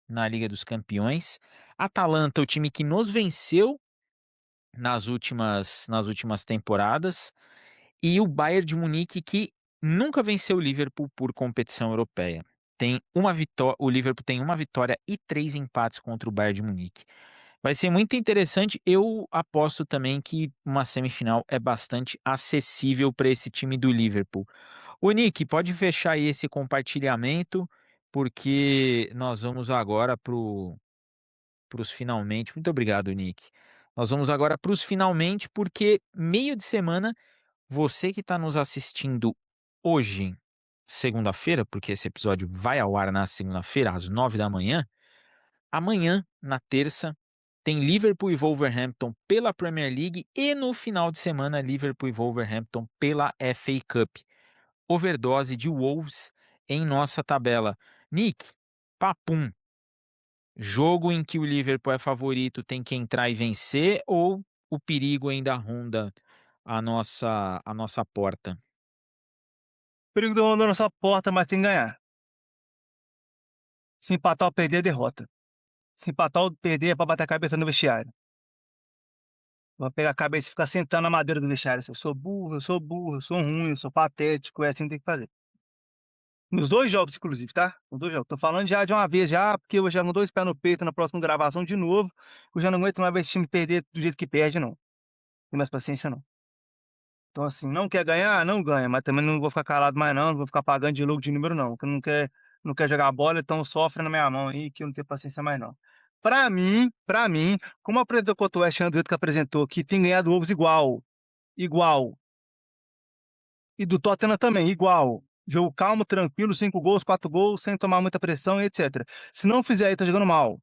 na Liga dos Campeões. Atalanta, o time que nos venceu nas últimas temporadas. E o Bayern de Munique, que nunca venceu o Liverpool por competição europeia. Tem uma vitória, o Liverpool tem uma vitória e 3 empates contra o Bayern de Munique. Vai ser muito interessante. Eu aposto também que uma semifinal é bastante acessível para esse time do Liverpool. O Nick, pode fechar aí esse compartilhamento, porque nós vamos agora para os finalmente. Muito obrigado, Nick. Nós vamos agora para os finalmente, porque meio de semana, você que está nos assistindo hoje, segunda-feira, porque esse episódio vai ao ar na segunda-feira, às 9 da manhã. Amanhã, na terça, tem Liverpool e Wolverhampton pela Premier League e no final de semana, Liverpool e Wolverhampton pela FA Cup. Overdose de Wolves em nossa tabela. Nick, papum. Jogo em que o Liverpool é favorito tem que entrar e vencer ou o perigo ainda ronda a nossa porta? Perigo do na nossa porta, mas tem que ganhar. Se empatar ou perder, é derrota. Se empatar ou perder é pra bater a cabeça no vestiário. Vou pegar a cabeça e ficar sentando na madeira do vestiário, assim: "Eu sou burro, eu sou burro, eu sou ruim, eu sou patético", é assim que tem que fazer. Nos 2 jogos inclusive, tá? Nos 2 jogos. Tô falando já de uma vez já, porque eu já com 2 pés no peito na próxima gravação de novo, eu já não aguento mais ver esse time perder do jeito que perde não. Tem mais paciência não. Então assim, não quer ganhar? Não ganha, mas também não vou ficar calado mais não vou ficar pagando de louco de número não, que não quer jogar bola, então sofre na minha mão aí que eu não tenho paciência mais não. Pra mim, como apresentou contra o West Ham do jeito que apresentou, que tem ganhado ovos igual, igual. E do Tottenham também, igual. Jogo calmo, tranquilo, 5 gols, 4 gols, sem tomar muita pressão e etcétera. Se não fizer aí, tá jogando mal.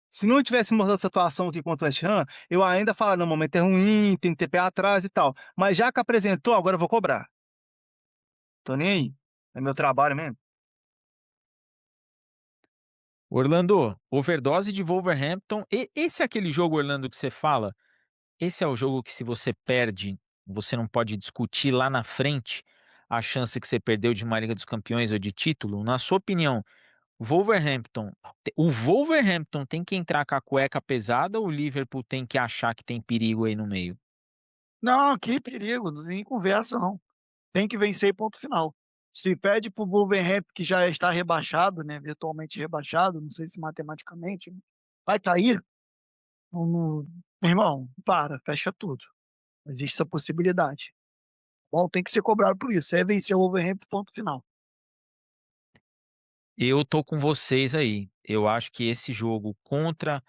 Se não tivesse mostrado essa atuação aqui contra o West Ham, eu ainda falaria: "Não, o momento é ruim, tem que ter pé atrás e tal". Mas já que apresentou, agora eu vou cobrar. Tô nem aí. É meu trabalho mesmo. Orlando, overdose de Wolverhampton. Esse é aquele jogo, Orlando, que você fala? Esse é o jogo que, se você perde, você não pode discutir lá na frente a chance que você perdeu de uma Liga dos Campeões ou de título? Na sua opinião, Wolverhampton, o Wolverhampton tem que entrar com a cueca pesada ou o Liverpool tem que achar que tem perigo aí no meio? Não, que perigo, nem conversa não. Tem que vencer e ponto final. Se perde para o Wolverhampton, que já está rebaixado, né, virtualmente rebaixado, não sei se matematicamente, vai cair, meu irmão, para, fecha tudo. Existe essa possibilidade. Bom, tem que ser cobrado por isso. É vencer o Wolverhampton, ponto final. Eu tô com vocês aí. Eu acho que esse jogo contra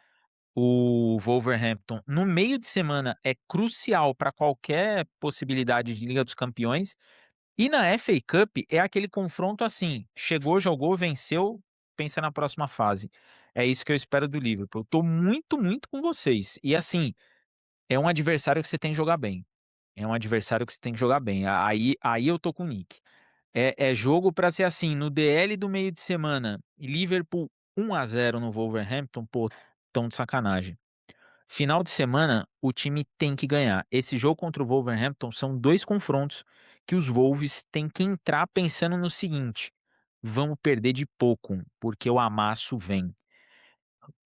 o Wolverhampton no meio de semana é crucial para qualquer possibilidade de Liga dos Campeões. E na FA Cup é aquele confronto assim, chegou, jogou, venceu, pensa na próxima fase. É isso que eu espero do Liverpool. Eu tô muito, muito com vocês. E assim, é um adversário que você tem que jogar bem. É um adversário que você tem que jogar bem. Aí eu tô com o Nick. É jogo pra ser assim, no DL do meio de semana, Liverpool 1-0 no Wolverhampton, pô, tão de sacanagem. Final de semana, o time tem que ganhar. Esse jogo contra o Wolverhampton são 2 confrontos que os Wolves têm que entrar pensando no seguinte: vamos perder de pouco, porque o amasso vem.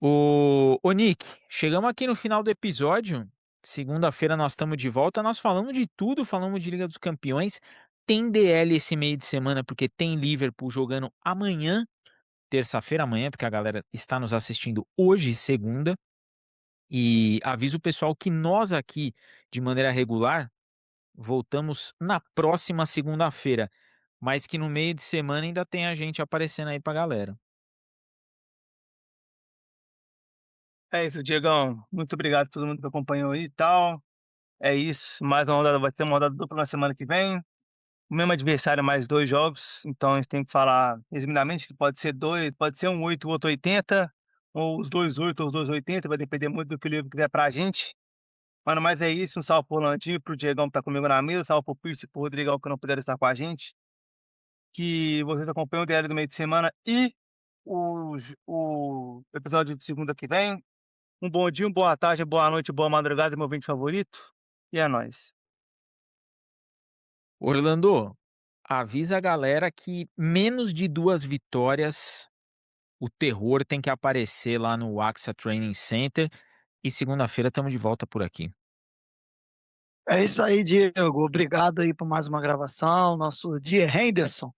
Ô Nick, chegamos aqui no final do episódio. Segunda-feira nós estamos de volta. Nós falamos de tudo, falamos de Liga dos Campeões. Tem DL esse meio de semana, porque tem Liverpool jogando amanhã, terça-feira, amanhã, porque a galera está nos assistindo hoje, segunda. E aviso o pessoal que nós aqui, de maneira regular, voltamos na próxima segunda-feira, mas que no meio de semana ainda tem a gente aparecendo aí pra galera. É isso, Diegão. Muito obrigado a todo mundo que acompanhou aí e tal. É isso, mais uma rodada, vai ter uma rodada dupla na semana que vem. O mesmo adversário, mais 2 jogos, então a gente tem que falar resumidamente que pode ser pode ser um 8 o outro 80, ou os dois 8 ou os dois 80, vai depender muito do que o livro quiser pra gente. Mano, mas é isso, um salve pro Landinho, pro Diegão que tá comigo na mesa, salve pro Pierce e pro Rodrigão que não puderam estar com a gente. Que vocês acompanhem o diário do meio de semana e o episódio de segunda que vem. Um bom dia, uma boa tarde, boa noite, boa madrugada, meu vídeo favorito. E é nóis. Orlando, avisa a galera que menos de 2 vitórias, o terror tem que aparecer lá no AXA Training Center. E segunda-feira estamos de volta por aqui. É isso aí, Diego. Obrigado aí por mais uma gravação. Nosso dia Henderson.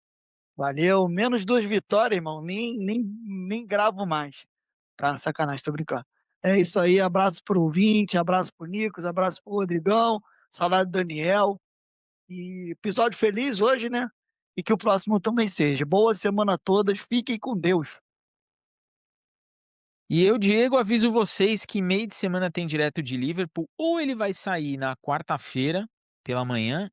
Valeu. Menos 2 vitórias, irmão. Nem gravo mais. Tá, sacanagem, tô brincando. É isso aí. Abraço pro ouvinte, abraço pro Nicos, abraço pro Rodrigão, saudade do Daniel. E episódio feliz hoje, né? E que o próximo também seja. Boa semana a todas. Fiquem com Deus. E eu, Diego, aviso vocês que meio de semana tem direto de Liverpool, ou ele vai sair na quarta-feira pela manhã,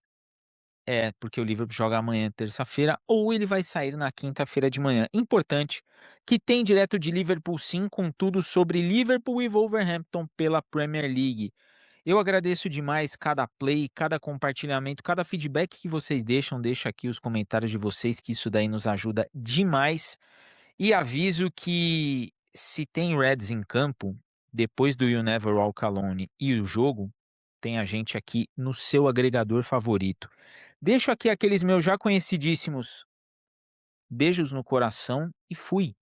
porque o Liverpool joga amanhã, terça-feira, ou ele vai sair na quinta-feira de manhã. Importante que tem direto de Liverpool sim, com tudo sobre Liverpool e Wolverhampton pela Premier League. Eu agradeço demais cada play, cada compartilhamento, cada feedback que vocês deixam. Deixa aqui os comentários de vocês, que isso daí nos ajuda demais. E aviso que se tem Reds em campo, depois do You Never Walk Alone e o jogo, tem a gente aqui no seu agregador favorito. Deixo aqui aqueles meus já conhecidíssimos beijos no coração e fui.